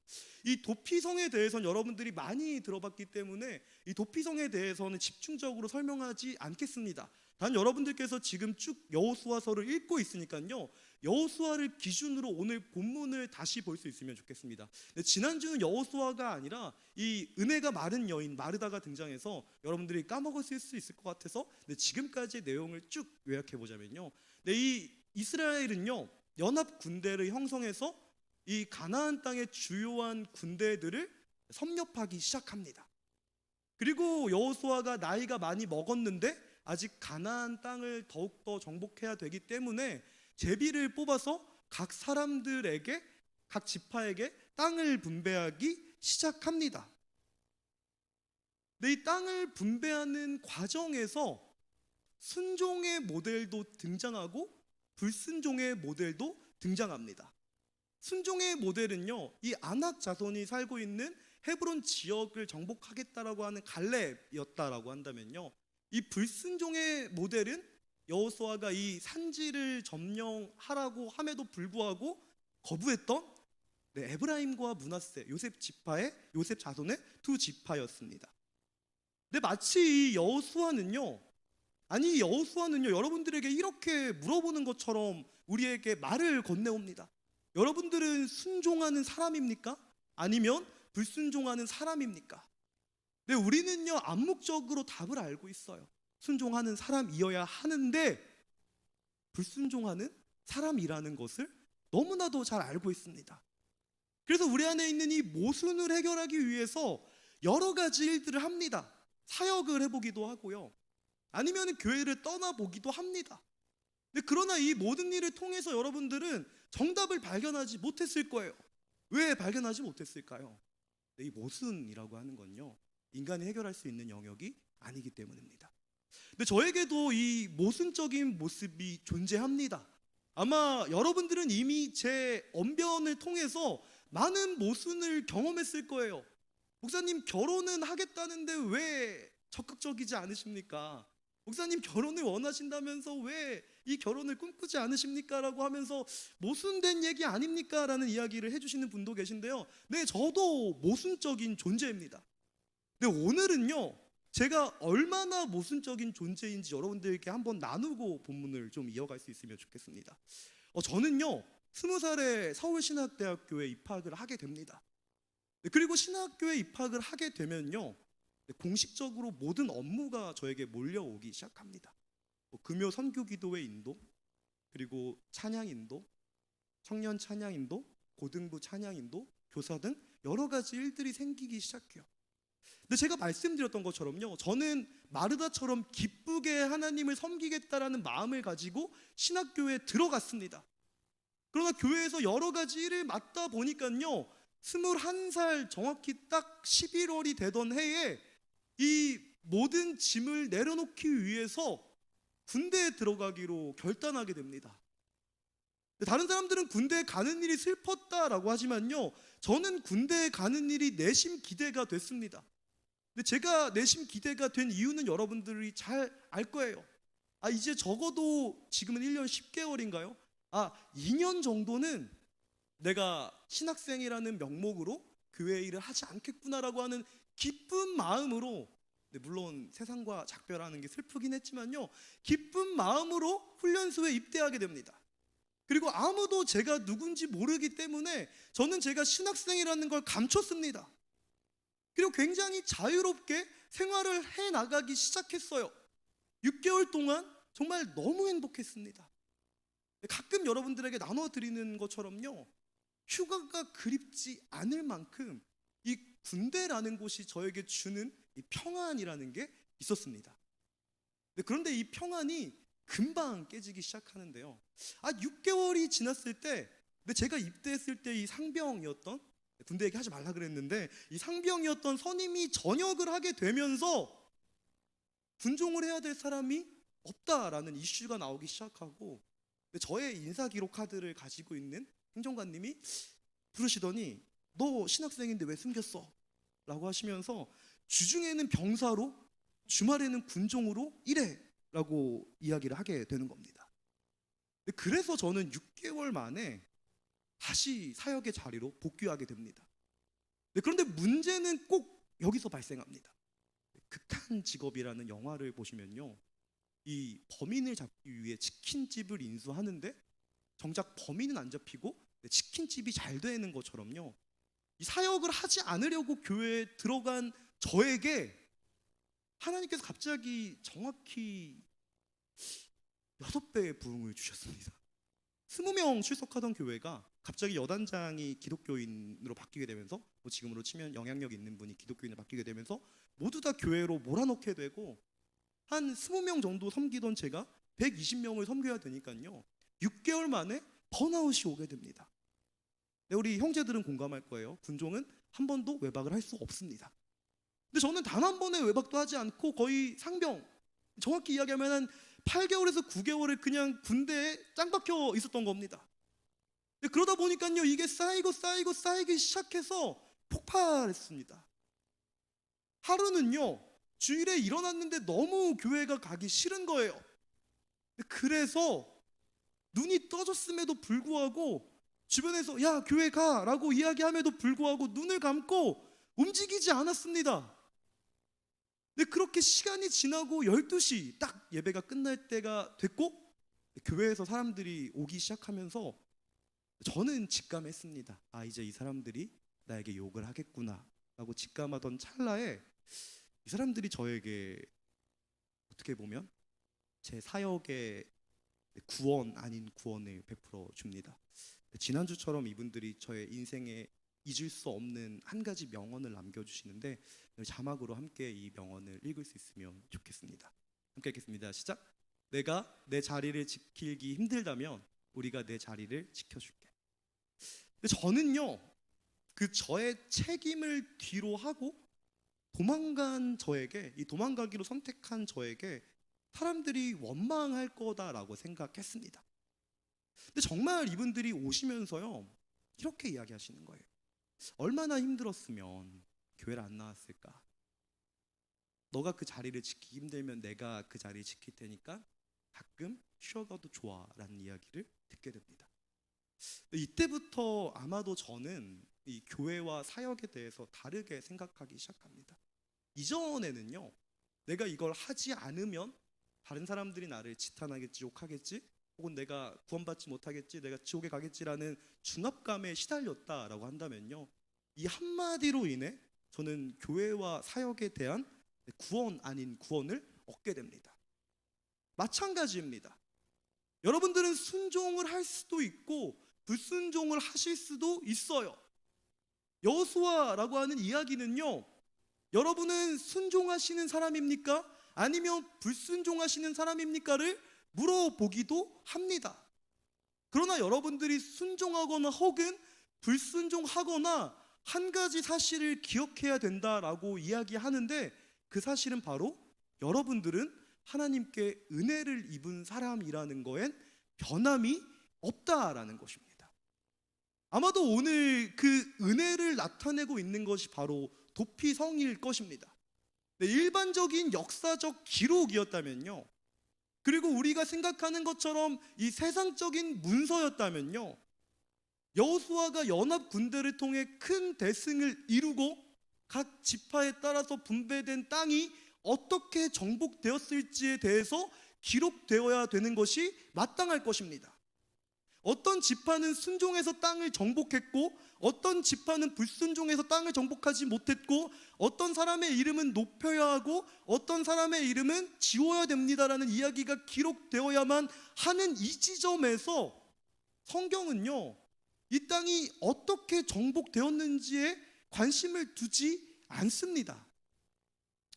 이 도피성에 대해서는 여러분들이 많이 들어봤기 때문에 이 도피성에 대해서는 집중적으로 설명하지 않겠습니다. 단 여러분들께서 지금 쭉 여호수아서를 읽고 있으니까요, 여호수아를 기준으로 오늘 본문을 다시 볼 수 있으면 좋겠습니다. 지난주는 여호수아가 아니라 이 은혜가 마른 여인 마르다가 등장해서 여러분들이 까먹었을 수 있을 것 같아서 지금까지의 내용을 쭉 요약해 보자면요, 이 이스라엘은요, 연합 군대를 형성해서 이 가나안 땅의 주요한 군대들을 섭렵하기 시작합니다. 그리고 여호수아가 나이가 많이 먹었는데 아직 가나안 땅을 더욱더 정복해야 되기 때문에 제비를 뽑아서 각 사람들에게, 각 지파에게 땅을 분배하기 시작합니다. 근데 이 땅을 분배하는 과정에서 순종의 모델도 등장하고 불순종의 모델도 등장합니다. 순종의 모델은요, 이 아낙 자손이 살고 있는 헤브론 지역을 정복하겠다라고 하는 갈렙이었다라고 한다면요, 이 불순종의 모델은 여호수아가 이 산지를 점령하라고 함에도 불구하고 거부했던 에브라임과 므낫세, 요셉 자손의 두 지파였습니다. 근데 마치 이 여호수아는요, 여러분들에게 이렇게 물어보는 것처럼 우리에게 말을 건네옵니다. 여러분들은 순종하는 사람입니까? 아니면 불순종하는 사람입니까? 네, 우리는요, 암묵적으로 답을 알고 있어요. 순종하는 사람이어야 하는데 불순종하는 사람이라는 것을 너무나도 잘 알고 있습니다. 그래서 우리 안에 있는 이 모순을 해결하기 위해서 여러 가지 일들을 합니다. 사역을 해보기도 하고요, 아니면 교회를 떠나보기도 합니다. 그러나 이 모든 일을 통해서 여러분들은 정답을 발견하지 못했을 거예요. 왜 발견하지 못했을까요? 이 모순이라고 하는 건요, 인간이 해결할 수 있는 영역이 아니기 때문입니다. 근데 저에게도 이 모순적인 모습이 존재합니다. 아마 여러분들은 이미 제 언변을 통해서 많은 모순을 경험했을 거예요. 목사님, 결혼은 하겠다는데 왜 적극적이지 않으십니까? 목사님, 결혼을 원하신다면서 왜 이 결혼을 꿈꾸지 않으십니까? 라고 하면서 모순된 얘기 아닙니까? 라는 이야기를 해주시는 분도 계신데요, 네, 저도 모순적인 존재입니다. 근데 오늘은요, 제가 얼마나 모순적인 존재인지 여러분들께 한번 나누고 본문을 좀 이어갈 수 있으면 좋겠습니다. 저는요, 20살에 서울신학대학교에 입학을 하게 됩니다. 그리고 신학교에 입학을 하게 되면요, 공식적으로 모든 업무가 저에게 몰려오기 시작합니다. 금요 선교기도회 인도, 그리고 찬양 인도, 청년 찬양 인도, 고등부 찬양 인도, 교사 등 여러 가지 일들이 생기기 시작해요. 근데 제가 말씀드렸던 것처럼요, 저는 마르다처럼 기쁘게 하나님을 섬기겠다라는 마음을 가지고 신학교에 들어갔습니다. 그러나 교회에서 여러 가지 일을 맡다 보니까요, 21살 정확히 딱 11월이 되던 해에 이 모든 짐을 내려놓기 위해서 군대에 들어가기로 결단하게 됩니다. 다른 사람들은 군대에 가는 일이 슬펐다라고 하지만요, 저는 군대에 가는 일이 내심 기대가 됐습니다. 근데 제가 내심 기대가 된 이유는 여러분들이 잘 알 거예요. 이제 적어도 지금은 1년 10개월인가요? 2년 정도는 내가 신학생이라는 명목으로 교회 일을 하지 않겠구나라고 하는 기쁜 마음으로, 물론 세상과 작별하는 게 슬프긴 했지만요, 기쁜 마음으로 훈련소에 입대하게 됩니다. 그리고 아무도 제가 누군지 모르기 때문에 저는 제가 신학생이라는 걸 감췄습니다. 그리고 굉장히 자유롭게 생활을 해 나가기 시작했어요. 6개월 동안 정말 너무 행복했습니다. 가끔 여러분들에게 나눠드리는 것처럼요, 휴가가 그립지 않을 만큼 이 군대라는 곳이 저에게 주는 이 평안이라는 게 있었습니다. 그런데 이 평안이 금방 깨지기 시작하는데요. 6개월이 지났을 때, 제가 입대했을 때 이 상병이었던, 군대 얘기 하지 말라 그랬는데, 이 상병이었던 선임이 전역을 하게 되면서 군종을 해야 될 사람이 없다라는 이슈가 나오기 시작하고, 저의 인사 기록 카드를 가지고 있는 행정관님이 부르시더니 너 신학생인데 왜 숨겼어? 라고 하시면서 주중에는 병사로 주말에는 군종으로 일해 라고 이야기를 하게 되는 겁니다. 그래서 저는 6개월 만에 다시 사역의 자리로 복귀하게 됩니다. 그런데 문제는 꼭 여기서 발생합니다. 극한 직업이라는 영화를 보시면요, 이 범인을 잡기 위해 치킨집을 인수하는데 정작 범인은 안 잡히고 치킨집이 잘 되는 것처럼요, 이 사역을 하지 않으려고 교회에 들어간 저에게 하나님께서 갑자기 정확히 6배의 부흥을 주셨습니다. 20명 출석하던 교회가 갑자기 여단장이 기독교인으로 바뀌게 되면서, 지금으로 치면 영향력 있는 분이 기독교인으로 바뀌게 되면서 모두 다 교회로 몰아넣게 되고, 한 20명 정도 섬기던 제가 120명을 섬겨야 되니까요, 6개월 만에 번아웃이 오게 됩니다. 우리 형제들은 공감할 거예요. 군종은 한 번도 외박을 할 수 없습니다. 근데 저는 단 한 번의 외박도 하지 않고 거의 상병, 정확히 이야기하면 한 8개월에서 9개월을 그냥 군대에 짱 박혀 있었던 겁니다. 그러다 보니까요, 이게 쌓이기 시작해서 폭발했습니다. 하루는요, 주일에 일어났는데 너무 교회가 가기 싫은 거예요. 그래서 눈이 떠졌음에도 불구하고 주변에서 야 교회 가라고 이야기함에도 불구하고 눈을 감고 움직이지 않았습니다. 그렇게 시간이 지나고 12시 딱 예배가 끝날 때가 됐고, 교회에서 사람들이 오기 시작하면서 저는 직감했습니다. 이제 이 사람들이 나에게 욕을 하겠구나 라고 직감하던 찰나에 이 사람들이 저에게 어떻게 보면 제 사역의 구원 아닌 구원을 베풀어 줍니다. 지난주처럼 이분들이 저의 인생에 잊을 수 없는 한 가지 명언을 남겨주시는데, 자막으로 함께 이 명언을 읽을 수 있으면 좋겠습니다. 함께 읽겠습니다. 시작. 내가 내 자리를 지키기 힘들다면 우리가 내 자리를 지켜줄게. 저는요, 저의 책임을 뒤로 하고 도망간 저에게, 이 도망가기로 선택한 저에게 사람들이 원망할 거다라고 생각했습니다. 근데 정말 이분들이 오시면서요, 이렇게 이야기하시는 거예요. 얼마나 힘들었으면 교회를 안 나왔을까? 너가 그 자리를 지키기 힘들면 내가 그 자리를 지킬 테니까 가끔 쉬어가도 좋아 라는 이야기를 듣게 됩니다. 이때부터 아마도 저는 이 교회와 사역에 대해서 다르게 생각하기 시작합니다. 이전에는요, 내가 이걸 하지 않으면 다른 사람들이 나를 지탄하겠지, 욕하겠지, 혹은 내가 구원받지 못하겠지, 내가 지옥에 가겠지라는 중압감에 시달렸다라고 한다면요, 이 한마디로 인해 저는 교회와 사역에 대한 구원 아닌 구원을 얻게 됩니다. 마찬가지입니다. 여러분들은 순종을 할 수도 있고 불순종을 하실 수도 있어요. 여호수아라고 하는 이야기는요, 여러분은 순종하시는 사람입니까? 아니면 불순종하시는 사람입니까를 물어보기도 합니다. 그러나 여러분들이 순종하거나 혹은 불순종하거나 한 가지 사실을 기억해야 된다라고 이야기하는데, 그 사실은 바로 여러분들은 하나님께 은혜를 입은 사람이라는 거엔 변함이 없다라는 것입니다. 아마도 오늘 그 은혜를 나타내고 있는 것이 바로 도피성일 것입니다. 일반적인 역사적 기록이었다면요, 그리고 우리가 생각하는 것처럼 이 세상적인 문서였다면요, 여호수아가 연합 군대를 통해 큰 대승을 이루고 각 지파에 따라서 분배된 땅이 어떻게 정복되었을지에 대해서 기록되어야 되는 것이 마땅할 것입니다. 어떤 지파는 순종해서 땅을 정복했고 어떤 지파는 불순종해서 땅을 정복하지 못했고 어떤 사람의 이름은 높여야 하고 어떤 사람의 이름은 지워야 됩니다라는 이야기가 기록되어야만 하는 이 지점에서 성경은요, 이 땅이 어떻게 정복되었는지에 관심을 두지 않습니다.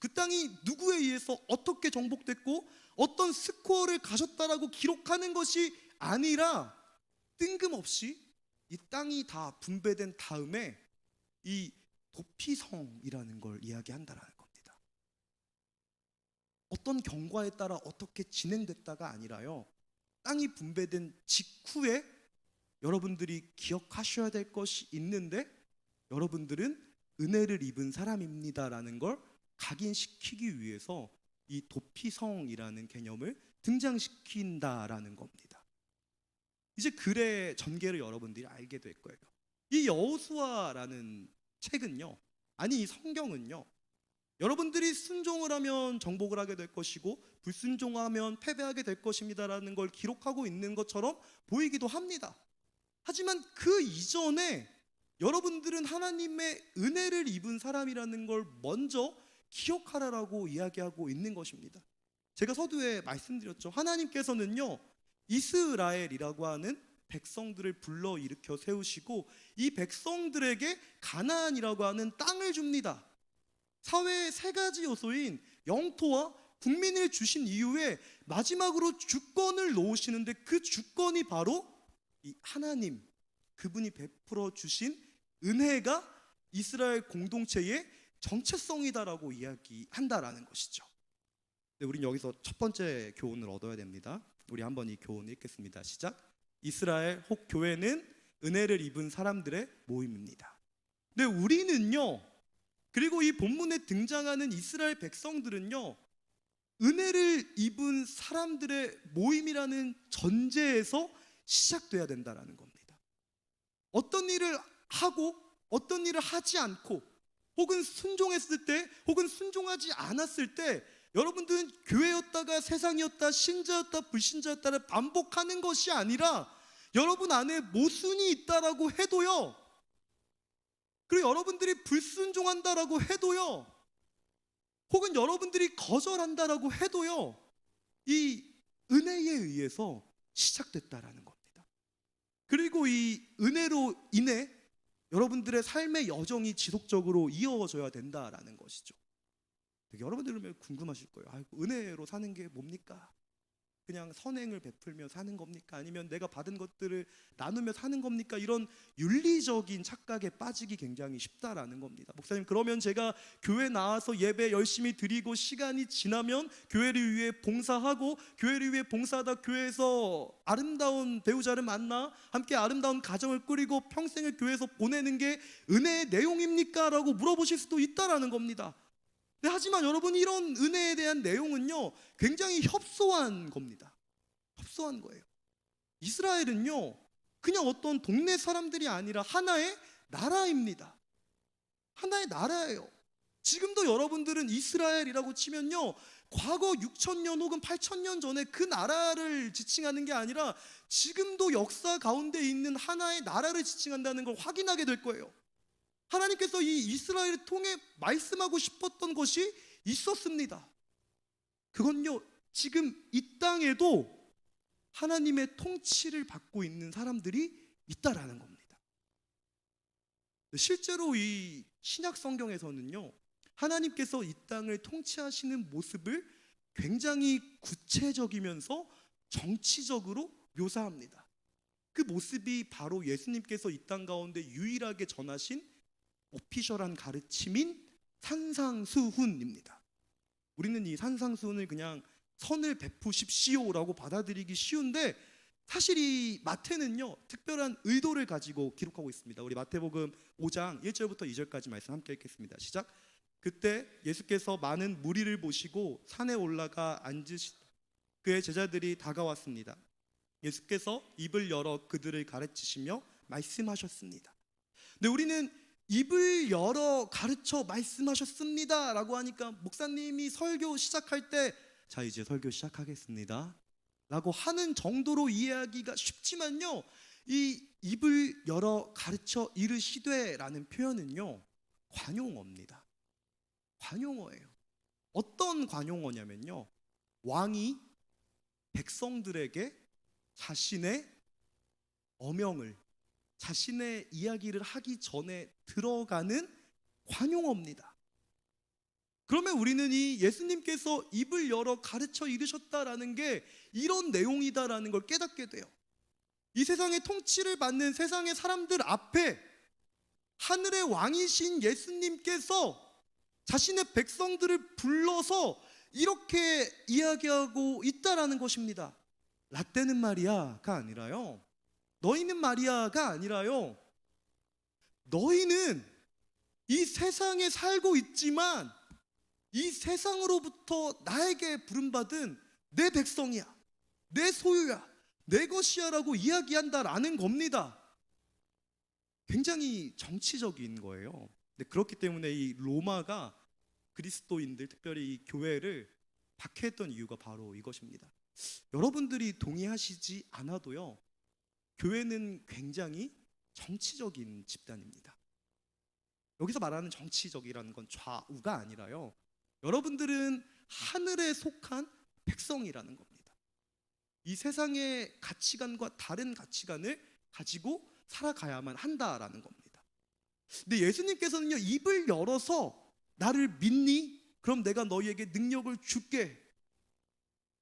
그 땅이 누구에 의해서 어떻게 정복됐고 어떤 스코어를 가졌다라고 기록하는 것이 아니라 뜬금없이 이 땅이 다 분배된 다음에 이 도피성이라는 걸 이야기한다라는 겁니다. 어떤 경과에 따라 어떻게 진행됐다가 아니라요, 땅이 분배된 직후에 여러분들이 기억하셔야 될 것이 있는데 여러분들은 은혜를 입은 사람입니다라는 걸 각인시키기 위해서 이 도피성이라는 개념을 등장시킨다라는 겁니다. 이제 글의 전개를 여러분들이 알게 될 거예요. 이 여호수아라는 책은요, 아니 이 성경은요, 여러분들이 순종을 하면 정복을 하게 될 것이고 불순종하면 패배하게 될 것입니다라는 걸 기록하고 있는 것처럼 보이기도 합니다. 하지만 그 이전에 여러분들은 하나님의 은혜를 입은 사람이라는 걸 먼저 기억하라라고 이야기하고 있는 것입니다. 제가 서두에 말씀드렸죠. 하나님께서는요, 이스라엘이라고 하는 백성들을 불러일으켜 세우시고 이 백성들에게 가나안이라고 하는 땅을 줍니다. 사회의 세 가지 요소인 영토와 국민을 주신 이후에 마지막으로 주권을 놓으시는데 그 주권이 바로 이 하나님, 그분이 베풀어 주신 은혜가 이스라엘 공동체의 정체성이다라고 이야기한다라는 것이죠. 네, 우린 여기서 첫 번째 교훈을 얻어야 됩니다. 우리 한번 이 교훈 읽겠습니다. 시작. 이스라엘 혹 교회는 은혜를 입은 사람들의 모임입니다. 네, 우리는요, 그리고 이 본문에 등장하는 이스라엘 백성들은요, 은혜를 입은 사람들의 모임이라는 전제에서 시작돼야 된다라는 겁니다. 어떤 일을 하고 어떤 일을 하지 않고 혹은 순종했을 때 혹은 순종하지 않았을 때 여러분들은 교회였다가 세상이었다, 신자였다, 불신자였다를 반복하는 것이 아니라 여러분 안에 모순이 있다라고 해도요, 그리고 여러분들이 불순종한다라고 해도요, 혹은 여러분들이 거절한다라고 해도요, 이 은혜에 의해서 시작됐다라는 겁니다. 그리고 이 은혜로 인해 여러분들의 삶의 여정이 지속적으로 이어져야 된다라는 것이죠. 여러분들 궁금하실 거예요. 아이고, 은혜로 사는 게 뭡니까? 그냥 선행을 베풀며 사는 겁니까? 아니면 내가 받은 것들을 나누며 사는 겁니까? 이런 윤리적인 착각에 빠지기 굉장히 쉽다라는 겁니다. 목사님, 그러면 제가 교회 나와서 예배 열심히 드리고 시간이 지나면 교회를 위해 봉사하고 교회를 위해 봉사하다 교회에서 아름다운 배우자를 만나 함께 아름다운 가정을 꾸리고 평생을 교회에서 보내는 게 은혜의 내용입니까? 라고 물어보실 수도 있다라는 겁니다. 네, 하지만 여러분, 이런 은혜에 대한 내용은요, 굉장히 협소한 겁니다. 협소한 거예요. 이스라엘은요, 그냥 어떤 동네 사람들이 아니라 하나의 나라입니다. 하나의 나라예요. 지금도 여러분들은 이스라엘이라고 치면요, 과거 6,000년 혹은 8,000년 전에 그 나라를 지칭하는 게 아니라 지금도 역사 가운데 있는 하나의 나라를 지칭한다는 걸 확인하게 될 거예요. 하나님께서 이 이스라엘을 통해 말씀하고 싶었던 것이 있었습니다. 그건요, 지금 이 땅에도 하나님의 통치를 받고 있는 사람들이 있다라는 겁니다. 실제로 이 신약 성경에서는요, 하나님께서 이 땅을 통치하시는 모습을 굉장히 구체적이면서 정치적으로 묘사합니다. 그 모습이 바로 예수님께서 이 땅 가운데 유일하게 전하신 오피셜한 가르침인 산상수훈입니다. 우리는 이 산상수훈을 그냥 선을 베푸십시오라고 받아들이기 쉬운데 사실 이 마태는요, 특별한 의도를 가지고 기록하고 있습니다. 우리 마태복음 5장 1절부터 2절까지 말씀 함께 읽겠습니다. 시작. 그때 예수께서 많은 무리를 보시고 산에 올라가 앉으시다. 그의 제자들이 다가왔습니다. 예수께서 입을 열어 그들을 가르치시며 말씀하셨습니다. 근데 우리는 입을 열어 가르쳐 말씀하셨습니다 라고 하니까 목사님이 설교 시작할 때 자 이제 설교 시작하겠습니다 라고 하는 정도로 이해하기가 쉽지만요, 이 입을 열어 가르쳐 이르시되 라는 표현은요 관용어입니다. 관용어예요. 어떤 관용어냐면요, 왕이 백성들에게 자신의 어명을, 자신의 이야기를 하기 전에 들어가는 관용어입니다. 그러면 우리는 이 예수님께서 입을 열어 가르쳐 이르셨다라는 게 이런 내용이다라는 걸 깨닫게 돼요. 이 세상의 통치를 받는 세상의 사람들 앞에 하늘의 왕이신 예수님께서 자신의 백성들을 불러서 이렇게 이야기하고 있다라는 것입니다. 라떼는 마리아가 아니라요, 너희는 마리아가 아니라요, 너희는 이 세상에 살고 있지만 이 세상으로부터 나에게 부름받은 내 백성이야, 내 소유야, 내 것이야 라고 이야기한다라는 겁니다. 굉장히 정치적인 거예요. 근데 그렇기 때문에 이 로마가 그리스도인들, 특별히 이 교회를 박해했던 이유가 바로 이것입니다. 여러분들이 동의하시지 않아도요, 교회는 굉장히 정치적인 집단입니다. 여기서 말하는 정치적이라는 건 좌우가 아니라요, 여러분들은 하늘에 속한 백성이라는 겁니다. 이 세상의 가치관과 다른 가치관을 가지고 살아가야만 한다라는 겁니다. 근데 예수님께서는요, 입을 열어서 나를 믿니? 그럼 내가 너희에게 능력을 줄게,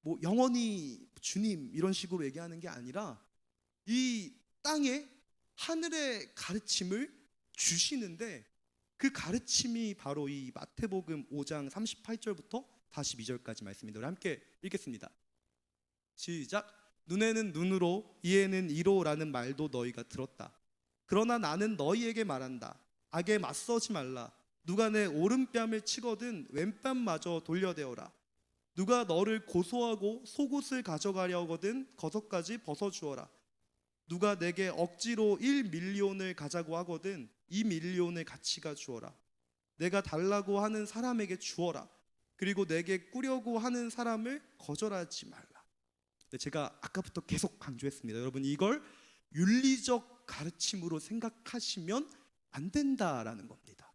뭐 영원히 주님 이런 식으로 얘기하는 게 아니라 이 땅에 하늘의 가르침을 주시는데, 그 가르침이 바로 이 마태복음 5장 38절부터 42절까지 말씀입니다. 우리 함께 읽겠습니다. 시작. 눈에는 눈으로 이에는 이로라는 말도 너희가 들었다. 그러나 나는 너희에게 말한다. 악에 맞서지 말라. 누가 내 오른뺨을 치거든 왼뺨마저 돌려대어라. 누가 너를 고소하고 속옷을 가져가려거든 거석까지 벗어주어라. 누가 내게 억지로 1밀리온을 가자고 하거든 2밀리온을 같이가 주어라. 내가 달라고 하는 사람에게 주어라. 그리고 내게 꾸려고 하는 사람을 거절하지 말라. 제가 아까부터 계속 강조했습니다. 여러분, 이걸 윤리적 가르침으로 생각하시면 안 된다라는 겁니다.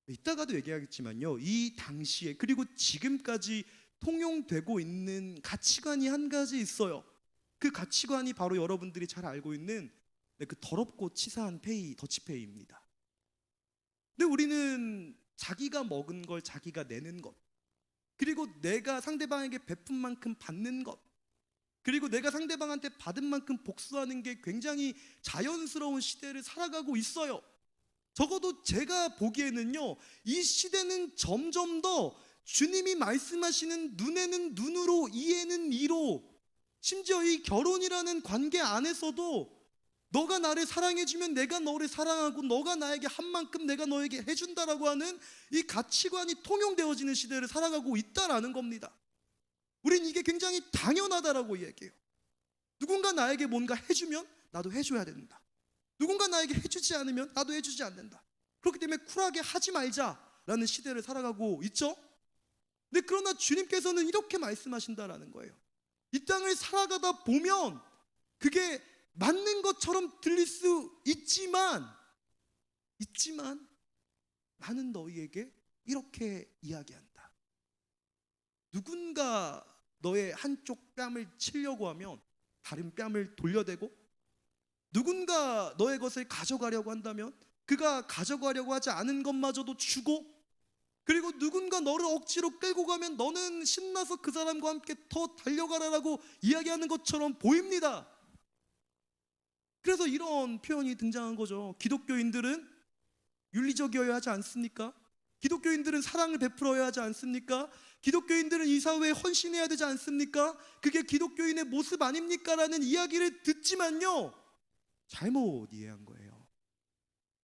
이따가도 얘기하겠지만요, 이 당시에 그리고 지금까지 통용되고 있는 가치관이 한 가지 있어요. 그 가치관이 바로 여러분들이 잘 알고 있는 그 더럽고 치사한 페이, 더치페이입니다. 근데 우리는 자기가 먹은 걸 자기가 내는 것, 그리고 내가 상대방에게 베푼 만큼 받는 것, 그리고 내가 상대방한테 받은 만큼 복수하는 게 굉장히 자연스러운 시대를 살아가고 있어요. 적어도 제가 보기에는요, 이 시대는 점점 더 주님이 말씀하시는 눈에는 눈으로 이에는 이로, 심지어 이 결혼이라는 관계 안에서도 너가 나를 사랑해주면 내가 너를 사랑하고 너가 나에게 한 만큼 내가 너에게 해준다라고 하는 이 가치관이 통용되어지는 시대를 살아가고 있다라는 겁니다. 우린 이게 굉장히 당연하다라고 얘기해요. 누군가 나에게 뭔가 해주면 나도 해줘야 된다. 누군가 나에게 해주지 않으면 나도 해주지 않는다. 그렇기 때문에 쿨하게 하지 말자라는 시대를 살아가고 있죠. 근데 그러나 주님께서는 이렇게 말씀하신다라는 거예요. 이 땅을 살아가다 보면 그게 맞는 것처럼 들릴 수 있지만 나는 너희에게 이렇게 이야기한다. 누군가 너의 한쪽 뺨을 치려고 하면 다른 뺨을 돌려대고, 누군가 너의 것을 가져가려고 한다면 그가 가져가려고 하지 않은 것마저도 주고, 그리고 누군가 너를 억지로 끌고 가면 너는 신나서 그 사람과 함께 더 달려가라라고 이야기하는 것처럼 보입니다. 그래서 이런 표현이 등장한 거죠. 기독교인들은 윤리적이어야 하지 않습니까? 기독교인들은 사랑을 베풀어야 하지 않습니까? 기독교인들은 이 사회에 헌신해야 되지 않습니까? 그게 기독교인의 모습 아닙니까? 라는 이야기를 듣지만요, 잘못 이해한 거예요.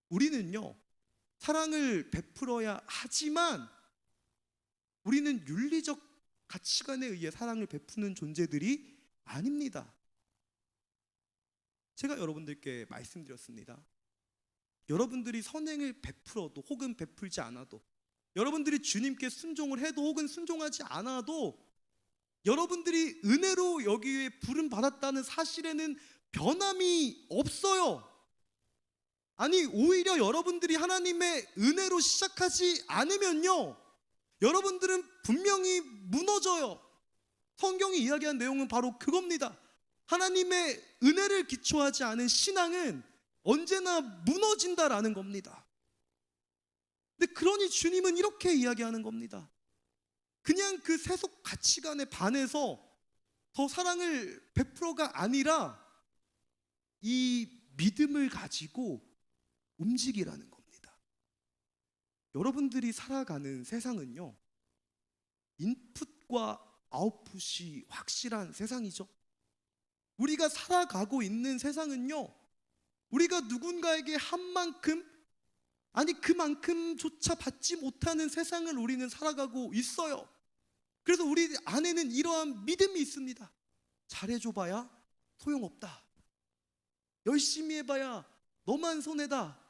우리는요, 사랑을 베풀어야 하지만 우리는 윤리적 가치관에 의해 사랑을 베푸는 존재들이 아닙니다. 제가 여러분들께 말씀드렸습니다. 여러분들이 선행을 베풀어도 혹은 베풀지 않아도, 여러분들이 주님께 순종을 해도 혹은 순종하지 않아도 여러분들이 은혜로 여기에 부름 받았다는 사실에는 변함이 없어요. 아니, 오히려 여러분들이 하나님의 은혜로 시작하지 않으면요, 여러분들은 분명히 무너져요. 성경이 이야기한 내용은 바로 그겁니다. 하나님의 은혜를 기초하지 않은 신앙은 언제나 무너진다라는 겁니다. 근데 그러니 주님은 이렇게 이야기하는 겁니다. 그냥 그 세속 가치관에 반해서 더 사랑을 베풀어가 아니라 이 믿음을 가지고 움직이라는 겁니다. 여러분들이 살아가는 세상은요, 인풋과 아웃풋이 확실한 세상이죠. 우리가 살아가고 있는 세상은요, 우리가 누군가에게 한 만큼, 아니 그만큼조차 받지 못하는 세상을 우리는 살아가고 있어요. 그래서 우리 안에는 이러한 믿음이 있습니다. 잘해줘봐야 소용없다. 열심히 해봐야 너만 손해다.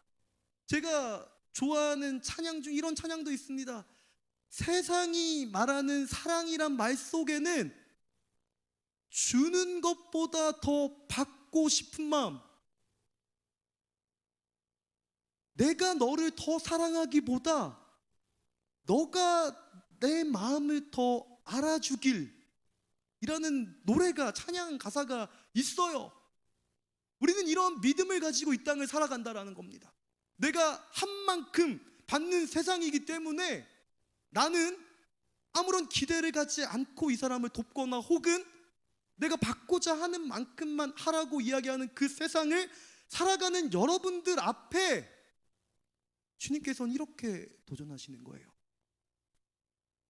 제가 좋아하는 찬양 중 이런 찬양도 있습니다. 세상이 말하는 사랑이란 말 속에는 주는 것보다 더 받고 싶은 마음, 내가 너를 더 사랑하기보다 너가 내 마음을 더 알아주길, 이라는 노래가, 찬양 가사가 있어요. 우리는 이런 믿음을 가지고 이 땅을 살아간다라는 겁니다. 내가 한 만큼 받는 세상이기 때문에 나는 아무런 기대를 갖지 않고 이 사람을 돕거나 혹은 내가 받고자 하는 만큼만 하라고 이야기하는 그 세상을 살아가는 여러분들 앞에 주님께서는 이렇게 도전하시는 거예요.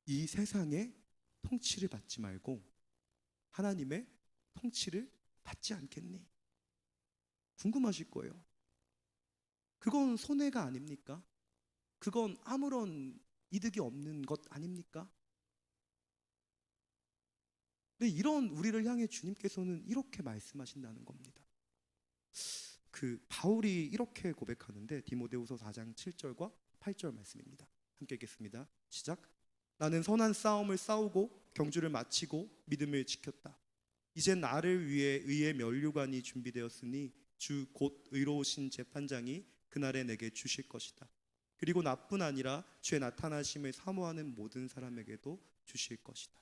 이 세상의 통치를 받지 말고 하나님의 통치를 받지 않겠니? 궁금하실 거예요. 그건 손해가 아닙니까? 그건 아무런 이득이 없는 것 아닙니까? 근데 이런 우리를 향해 주님께서는 이렇게 말씀하신다는 겁니다. 그 바울이 이렇게 고백하는데, 디모데후서 4장 7절과 8절 말씀입니다. 함께 읽겠습니다. 시작. 나는 선한 싸움을 싸우고 경주를 마치고 믿음을 지켰다. 이제 나를 위해 의의 면류관이 준비되었으니 주 곧 의로우신 재판장이 그날에 내게 주실 것이다. 그리고 나뿐 아니라 주의 나타나심을 사모하는 모든 사람에게도 주실 것이다.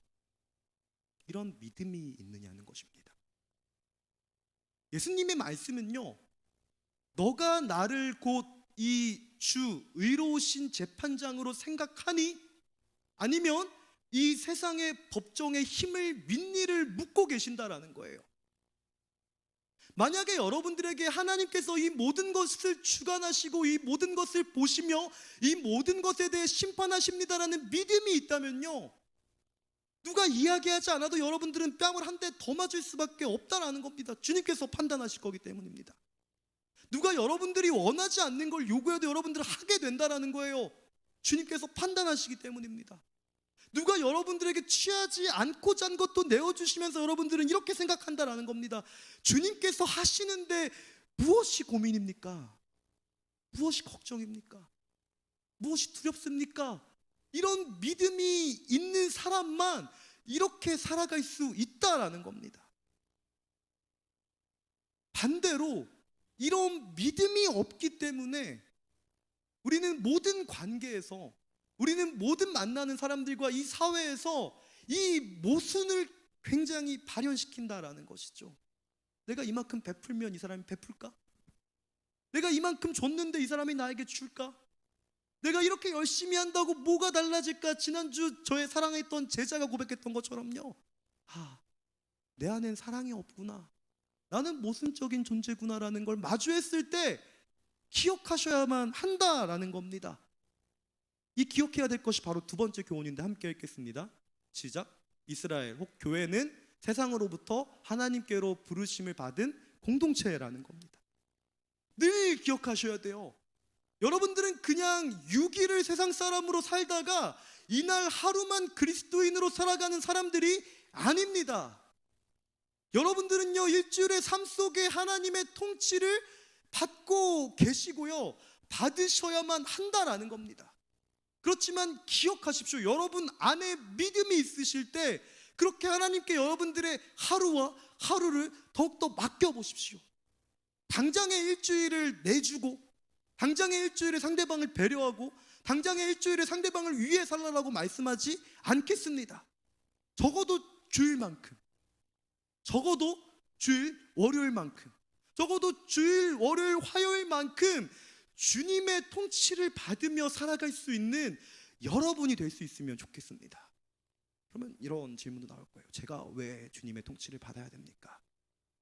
이런 믿음이 있느냐는 것입니다. 예수님의 말씀은요, 너가 나를 곧 이 주 의로우신 재판장으로 생각하니, 아니면 이 세상의 법정의 힘을 믿니를 묻고 계신다라는 거예요. 만약에 여러분들에게 하나님께서 이 모든 것을 주관하시고 이 모든 것을 보시며 이 모든 것에 대해 심판하십니다라는 믿음이 있다면요, 누가 이야기하지 않아도 여러분들은 뺨을 한 대 더 맞을 수밖에 없다라는 겁니다. 주님께서 판단하실 거기 때문입니다. 누가 여러분들이 원하지 않는 걸 요구해도 여러분들은 하게 된다라는 거예요. 주님께서 판단하시기 때문입니다. 누가 여러분들에게 취하지 않고자 한 것도 내어주시면서 여러분들은 이렇게 생각한다라는 겁니다. 주님께서 하시는데 무엇이 고민입니까? 무엇이 걱정입니까? 무엇이 두렵습니까? 이런 믿음이 있는 사람만 이렇게 살아갈 수 있다라는 겁니다. 반대로 이런 믿음이 없기 때문에 우리는 모든 관계에서, 우리는 모든 만나는 사람들과 이 사회에서 이 모순을 굉장히 발현시킨다라는 것이죠. 내가 이만큼 베풀면 이 사람이 베풀까? 내가 이만큼 줬는데 이 사람이 나에게 줄까? 내가 이렇게 열심히 한다고 뭐가 달라질까? 지난주 저의 사랑했던 제자가 고백했던 것처럼요, 내 안엔 사랑이 없구나, 나는 모순적인 존재구나라는 걸 마주했을 때 기억하셔야만 한다라는 겁니다. 이 기억해야 될 것이 바로 두 번째 교훈인데 함께 읽겠습니다. 시작. 이스라엘 혹 교회는 세상으로부터 하나님께로 부르심을 받은 공동체라는 겁니다. 늘 기억하셔야 돼요. 여러분들은 그냥 6일을 세상 사람으로 살다가 이날 하루만 그리스도인으로 살아가는 사람들이 아닙니다. 여러분들은요, 일주일의 삶 속에 하나님의 통치를 받고 계시고요, 받으셔야만 한다라는 겁니다. 그렇지만 기억하십시오. 여러분 안에 믿음이 있으실 때 그렇게 하나님께 여러분들의 하루와 하루를 더욱더 맡겨보십시오. 당장의 일주일을 내주고, 당장의 일주일에 상대방을 배려하고, 당장의 일주일에 상대방을 위해 살라고 말씀하지 않겠습니다. 적어도 주일만큼, 적어도 주일 월요일만큼, 적어도 주일 월요일 화요일만큼 주님의 통치를 받으며 살아갈 수 있는 여러분이 될 수 있으면 좋겠습니다. 그러면 이런 질문도 나올 거예요. 제가 왜 주님의 통치를 받아야 됩니까?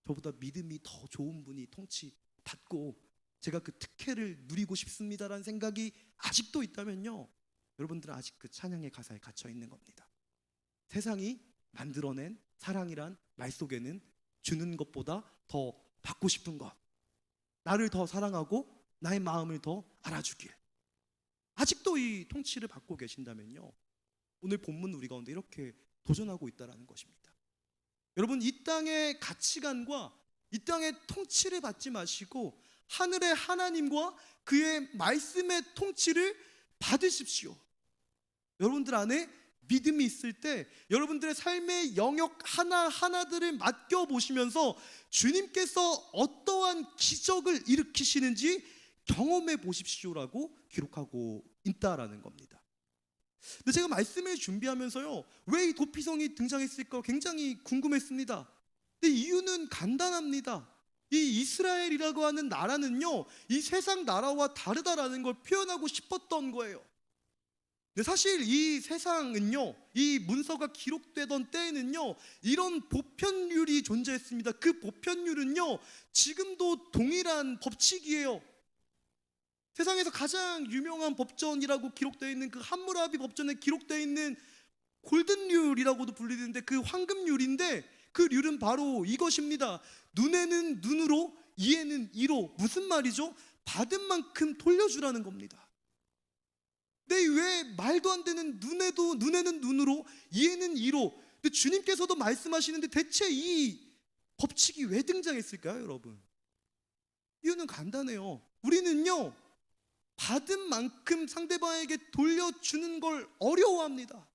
저보다 믿음이 더 좋은 분이 통치 받고 제가 그 특혜를 누리고 싶습니다라는 생각이 아직도 있다면요, 여러분들은 아직 그 찬양의 가사에 갇혀 있는 겁니다. 세상이 만들어낸 사랑이란 말 속에는 주는 것보다 더 받고 싶은 것, 나를 더 사랑하고 나의 마음을 더 알아주길, 아직도 이 통치를 받고 계신다면요, 오늘 본문 우리 가운데 이렇게 도전하고 있다는 것입니다. 여러분, 이 땅의 가치관과 이 땅의 통치를 받지 마시고 하늘의 하나님과 그의 말씀의 통치를 받으십시오. 여러분들 안에 믿음이 있을 때 여러분들의 삶의 영역 하나하나들을 맡겨보시면서 주님께서 어떠한 기적을 일으키시는지 경험해 보십시오라고 기록하고 있다라는 겁니다. 근데 제가 말씀을 준비하면서요, 왜 이 도피성이 등장했을까 굉장히 궁금했습니다. 근데 이유는 간단합니다. 이 이스라엘이라고 하는 나라는요, 이 세상 나라와 다르다라는 걸 표현하고 싶었던 거예요. 근데 사실 이 세상은요, 이 문서가 기록되던 때에는요, 이런 보편율이 존재했습니다. 그 보편율은요, 지금도 동일한 법칙이에요. 세상에서 가장 유명한 법전이라고 기록되어 있는 그 함무라비 법전에 기록되어 있는 골든율이라고도 불리는데 그 황금률인데, 그 률은 바로 이것입니다. 눈에는 눈으로, 이에는 이로. 무슨 말이죠? 받은 만큼 돌려주라는 겁니다. 근데 왜 말도 안 되는 눈에는 눈으로, 이에는 이로. 근데 주님께서도 말씀하시는데 대체 이 법칙이 왜 등장했을까요, 여러분? 이유는 간단해요. 우리는요, 받은 만큼 상대방에게 돌려주는 걸 어려워합니다.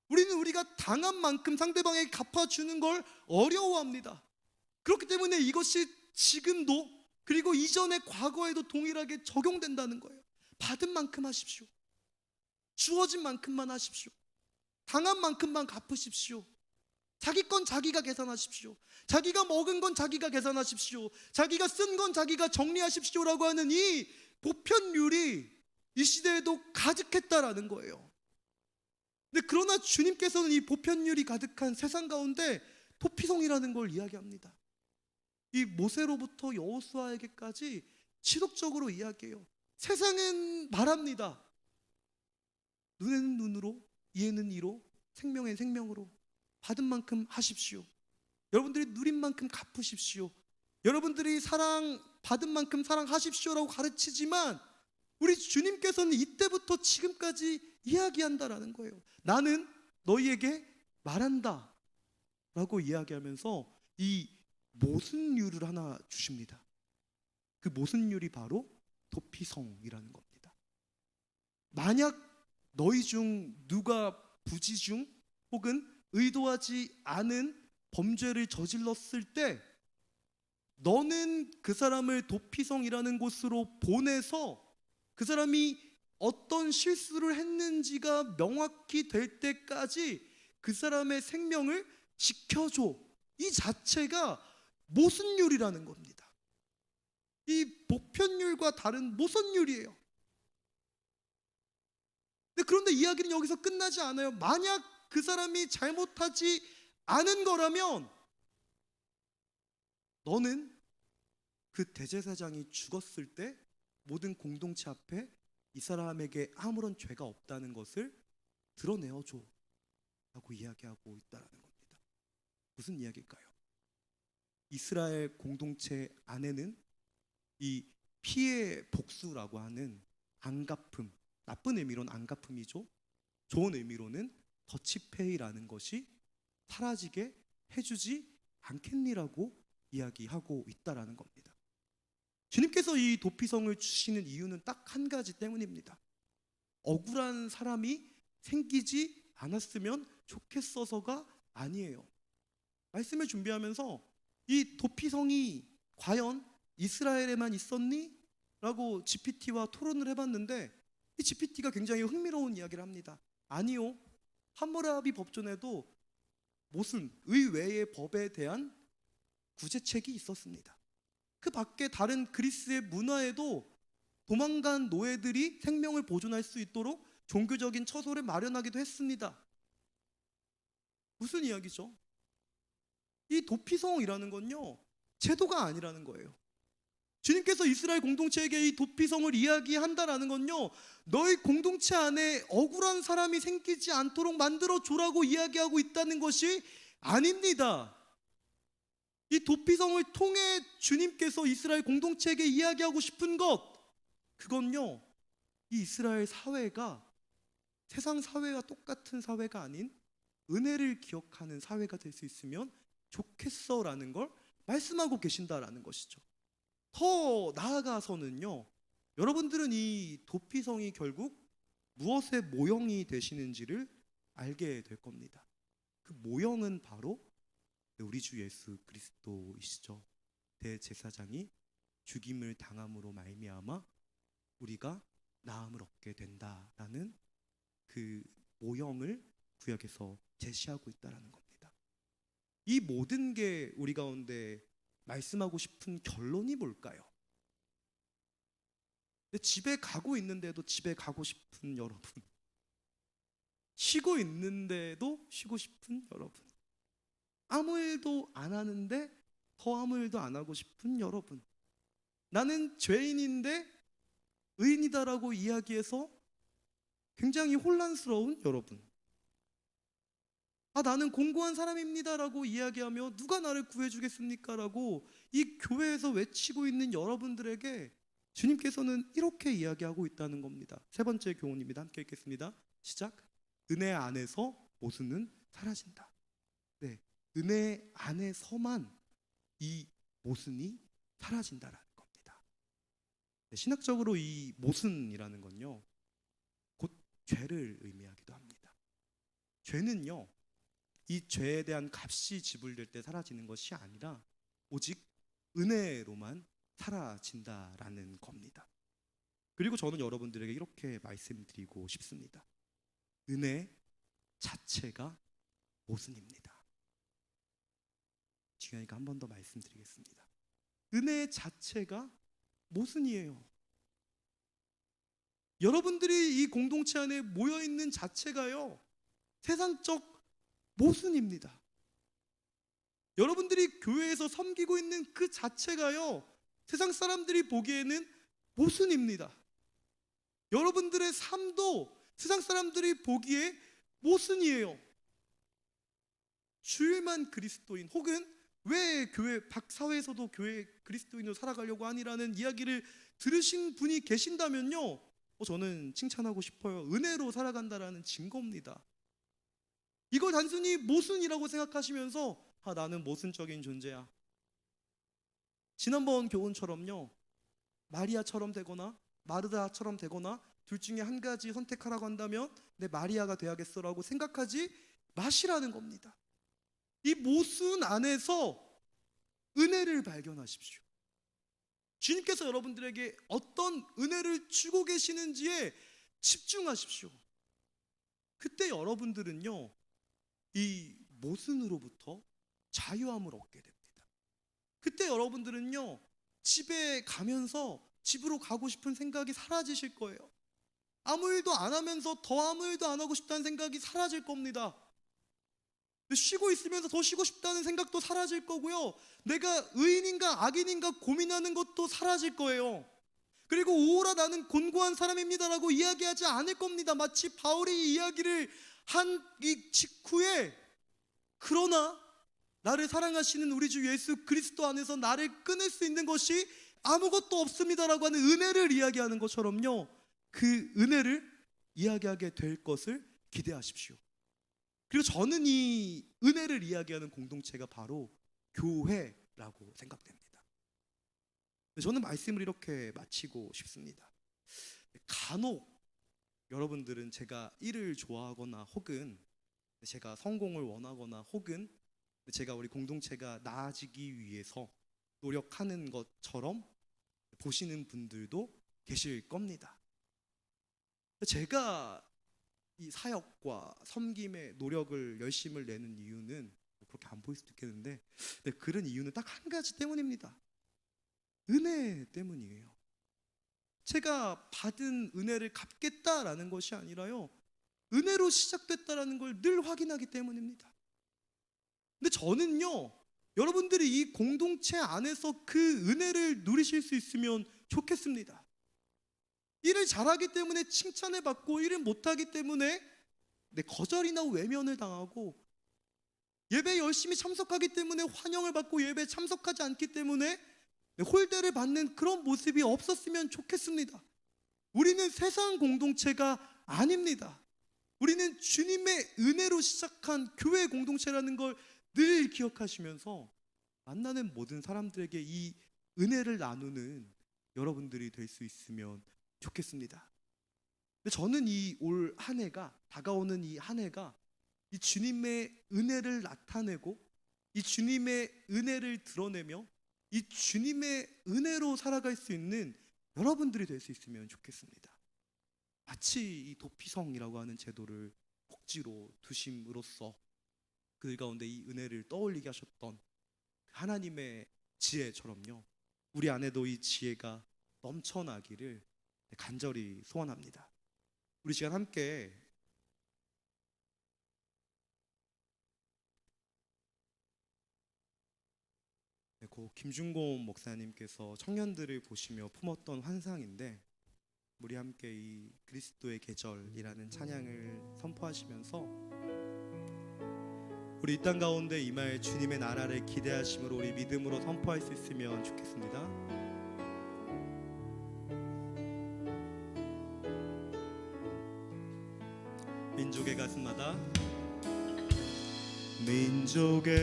우리는 우리가 당한 만큼 상대방에게 갚아주는 걸 어려워합니다. 그렇기 때문에 이것이 지금도, 그리고 이전의 과거에도 동일하게 적용된다는 거예요. 받은 만큼 하십시오. 주어진 만큼만 하십시오. 당한 만큼만 갚으십시오. 자기 건 자기가 계산하십시오. 자기가 먹은 건 자기가 계산하십시오. 자기가 쓴 건 자기가 정리하십시오라고 하는 이 보편율이 이 시대에도 가득했다라는 거예요. 근데 그러나 주님께서는 이 보편율이 가득한 세상 가운데 도피성이라는 걸 이야기합니다. 이 모세로부터 여호수아에게까지 지속적으로 이야기해요. 세상은 말합니다. 눈에는 눈으로, 이에는 이로, 생명엔 생명으로. 받은 만큼 하십시오. 여러분들이 누린 만큼 갚으십시오. 여러분들이 사랑 받은 만큼 사랑하십시오라고 가르치지만 우리 주님께서는 이때부터 지금까지 이야기한다라는 거예요. 나는 너희에게 말한다 라고 이야기하면서 이 모순율을 하나 주십니다. 그 모순율이 바로 도피성이라는 겁니다. 만약 너희 중 누가 부지 중 혹은 의도하지 않은 범죄를 저질렀을 때 너는 그 사람을 도피성이라는 곳으로 보내서 그 사람이 어떤 실수를 했는지가 명확히 될 때까지 그 사람의 생명을 지켜줘. 이 자체가 모순율이라는 겁니다. 이 보편율과 다른 모순율이에요. 그런데 이야기는 여기서 끝나지 않아요. 만약 그 사람이 잘못하지 않은 거라면 너는 그 대제사장이 죽었을 때 모든 공동체 앞에 이 사람에게 아무런 죄가 없다는 것을 드러내어줘 라고 이야기하고 있다는 겁니다. 무슨 이야기일까요? 이스라엘 공동체 안에는 이 피의 복수라고 하는 안갚음, 나쁜 의미로는 안갚음이죠. 좋은 의미로는 더치페이라는 것이 사라지게 해주지 않겠니라고 이야기하고 있다라는 겁니다. 주님께서 이 도피성을 주시는 이유는 딱 한 가지 때문입니다. 억울한 사람이 생기지 않았으면 좋겠어서가 아니에요. 말씀을 준비하면서 이 도피성이 과연 이스라엘에만 있었니? 라고 GPT와 토론을 해봤는데 이 GPT가 굉장히 흥미로운 이야기를 합니다. 아니요. 함무라비 법전에도 모순, 의외의 법에 대한 구제책이 있었습니다. 그 밖에 다른 그리스의 문화에도 도망간 노예들이 생명을 보존할 수 있도록 종교적인 처소를 마련하기도 했습니다. 무슨 이야기죠? 이 도피성이라는 건요, 제도가 아니라는 거예요. 주님께서 이스라엘 공동체에게 이 도피성을 이야기한다라는 건요, 너희 공동체 안에 억울한 사람이 생기지 않도록 만들어줘라고 이야기하고 있다는 것이 아닙니다. 이 도피성을 통해 주님께서 이스라엘 공동체에게 이야기하고 싶은 것, 그건요, 이 이스라엘 사회가 세상 사회와 똑같은 사회가 아닌 은혜를 기억하는 사회가 될 수 있으면 좋겠어라는 걸 말씀하고 계신다라는 것이죠. 더 나아가서는요, 여러분들은 이 도피성이 결국 무엇의 모형이 되시는지를 알게 될 겁니다. 그 모형은 바로 우리 주 예수 그리스도이시죠. 대제사장이 죽임을 당함으로 말미암아 우리가 나음을 얻게 된다라는 그 모형을 구약에서 제시하고 있다라는 겁니다. 이 모든 게 우리 가운데 말씀하고 싶은 결론이 뭘까요? 집에 가고 있는데도 집에 가고 싶은 여러분, 쉬고 있는데도 쉬고 싶은 여러분, 아무 일도 안 하는데 더 아무 일도 안 하고 싶은 여러분, 나는 죄인인데 의인이다라고 이야기해서 굉장히 혼란스러운 여러분, 나는 공고한 사람입니다라고 이야기하며 누가 나를 구해주겠습니까? 라고 이 교회에서 외치고 있는 여러분들에게 주님께서는 이렇게 이야기하고 있다는 겁니다. 세 번째 교훈입니다. 함께 읽겠습니다. 시작. 은혜 안에서 모순은 사라진다. 네, 은혜 안에서만 이 모순이 사라진다라는 겁니다. 네, 신학적으로 이 모순이라는 건요, 곧 죄를 의미하기도 합니다. 죄는요, 이 죄에 대한 값이 지불될 때 사라지는 것이 아니라 오직 은혜로만 사라진다라는 겁니다. 그리고 저는 여러분들에게 이렇게 말씀드리고 싶습니다. 은혜 자체가 모순입니다. 중요하니까 한 번 더 말씀드리겠습니다. 은혜 자체가 모순이에요. 여러분들이 이 공동체 안에 모여있는 자체가요, 세상적 모순입니다. 여러분들이 교회에서 섬기고 있는 그 자체가요, 세상 사람들이 보기에는 모순입니다. 여러분들의 삶도 세상 사람들이 보기에 모순이에요. 주일만 그리스도인, 혹은 왜 교회 박사회에서도 교회 그리스도인으로 살아가려고 하니라는 이야기를 들으신 분이 계신다면요, 저는 칭찬하고 싶어요. 은혜로 살아간다라는 증거입니다. 이걸 단순히 모순이라고 생각하시면서 나는 모순적인 존재야, 지난번 교훈처럼요, 마리아처럼 되거나 마르다처럼 되거나 둘 중에 한 가지 선택하라고 한다면 내 마리아가 돼야겠어라고 생각하지 마시라는 겁니다. 이 모순 안에서 은혜를 발견하십시오. 주님께서 여러분들에게 어떤 은혜를 주고 계시는지에 집중하십시오. 그때 여러분들은요, 이 모순으로부터 자유함을 얻게 됩니다. 그때 여러분들은요, 집에 가면서 집으로 가고 싶은 생각이 사라지실 거예요. 아무 일도 안 하면서 더 아무 일도 안 하고 싶다는 생각이 사라질 겁니다. 쉬고 있으면서 더 쉬고 싶다는 생각도 사라질 거고요, 내가 의인인가 악인인가 고민하는 것도 사라질 거예요. 그리고 오라 나는 곤고한 사람입니다라고 이야기하지 않을 겁니다. 마치 바울이 이야기를 한 이 직후에, 그러나 나를 사랑하시는 우리 주 예수 그리스도 안에서 나를 끊을 수 있는 것이 아무것도 없습니다라고 하는 은혜를 이야기하는 것처럼요, 그 은혜를 이야기하게 될 것을 기대하십시오. 그리고 저는 이 은혜를 이야기하는 공동체가 바로 교회라고 생각됩니다. 저는 말씀을 이렇게 마치고 싶습니다. 간혹 여러분들은 제가 일을 좋아하거나 혹은 제가 성공을 원하거나 혹은 제가 우리 공동체가 나아지기 위해서 노력하는 것처럼 보시는 분들도 계실 겁니다. 제가 이 사역과 섬김의 노력을 열심을 내는 이유는 그렇게 안 보일 수도 있겠는데, 그런 이유는 딱 한 가지 때문입니다. 은혜 때문이에요. 제가 받은 은혜를 갚겠다라는 것이 아니라요, 은혜로 시작됐다라는 걸 늘 확인하기 때문입니다. 근데 저는요, 여러분들이 이 공동체 안에서 그 은혜를 누리실 수 있으면 좋겠습니다. 일을 잘하기 때문에 칭찬을 받고 일을 못하기 때문에 거절이나 외면을 당하고, 예배에 열심히 참석하기 때문에 환영을 받고 예배에 참석하지 않기 때문에 홀대를 받는 그런 모습이 없었으면 좋겠습니다. 우리는 세상 공동체가 아닙니다. 우리는 주님의 은혜로 시작한 교회 공동체라는 걸 늘 기억하시면서 만나는 모든 사람들에게 이 은혜를 나누는 여러분들이 될 수 있으면 좋겠습니다. 근데 저는 이 올 한 해가, 다가오는 이 한 해가 이 주님의 은혜를 나타내고 이 주님의 은혜를 드러내며 이 주님의 은혜로 살아갈 수 있는 여러분들이 될 수 있으면 좋겠습니다. 마치 이 도피성이라고 하는 제도를 복지로 두심으로써 그들 가운데 이 은혜를 떠올리게 하셨던 하나님의 지혜처럼요, 우리 안에도 이 지혜가 넘쳐나기를 간절히 소원합니다. 우리 시간 함께 고 김준곤 목사님께서 청년들을 보시며 품었던 환상인데, 우리 함께 이 그리스도의 계절이라는 찬양을 선포하시면서 우리 이 땅 가운데 임할 주님의 나라를 기대하심으로 우리 믿음으로 선포할 수 있으면 좋겠습니다. 민족의 가슴마다, 민족의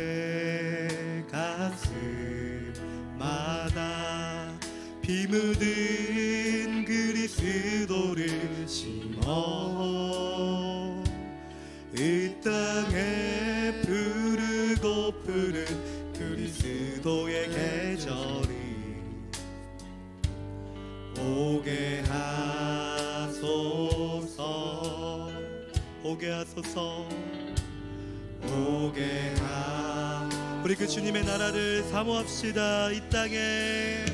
가슴마다 비 묻은 그리스도를 심어 이 땅에 푸르고 푸른 그리스도의 계절이 오게 하소서, 오게 하소서, 오게 하. 우리 그 주님의 나라를 사모합시다. 이 땅에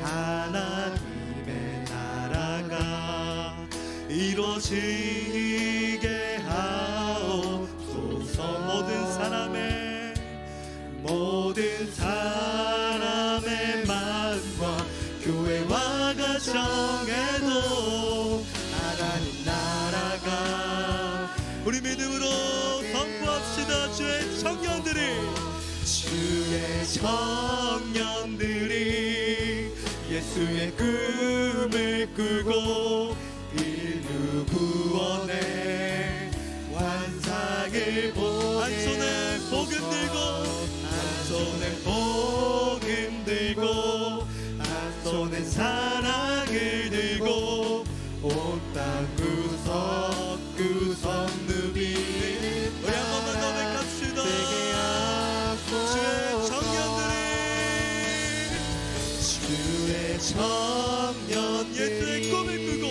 하나님의 나라가 이루어지게 하옵소서. 모든 사람의 마음과 교회와 가정에도 하나님 나라가, 우리 믿음으로 선포합시다. 주의 청년들이 예수의 꿈을 꾸고 인류 구원의 환상을 보게, 한 손에 복음 들고, 한 손에 복음 들고, 한 손에 사랑을 들고 온 땅 구석구석 누비는, 우리 한 번만 더 외갑시다. 주의 청년, 예수의 꿈을 꾸고,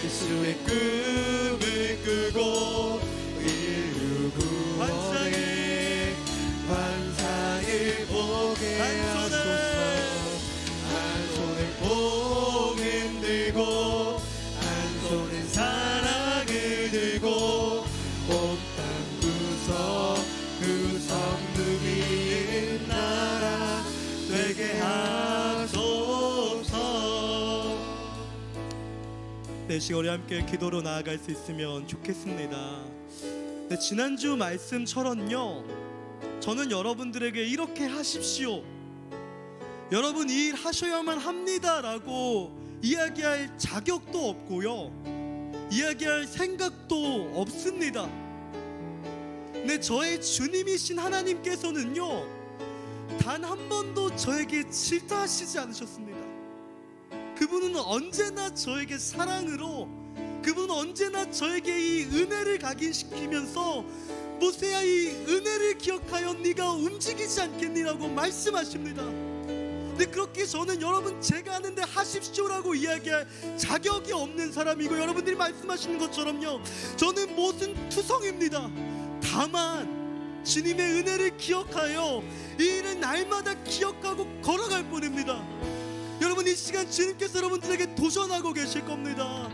예수의 꿈을 꾸고 인류 구원의 환상을 보게 하소서. 한 손에 복음 들고, 한 손에 사랑을 들고 온 땅 구석구석 누비는 나라 되게 하소서. 네, 시간 우리 함께 기도로 나아갈 수 있으면 좋겠습니다. 네, 지난주 말씀처럼요, 저는 여러분들에게 이렇게 하십시오, 여러분 이 일 하셔야만 합니다라고 이야기할 자격도 없고요, 이야기할 생각도 없습니다. 근데 저의 주님이신 하나님께서는요, 단 한 번도 저에게 질타하시지 않으셨습니다. 그분은 언제나 저에게 사랑으로, 그분은 언제나 저에게 이 은혜를 각인시키면서 모세야, 이 은혜를 기억하여 네가 움직이지 않겠니라고 말씀하십니다. 근데 그렇게 저는 여러분 제가 하는데 하십시오라고 이야기할 자격이 없는 사람이고, 여러분들이 말씀하시는 것처럼요, 저는 모순 투성입니다. 다만 주님의 은혜를 기억하여 이 일을 날마다 기억하고 걸어갈 뿐입니다. 여러분 이 시간 주님께서 여러분들에게 도전하고 계실 겁니다.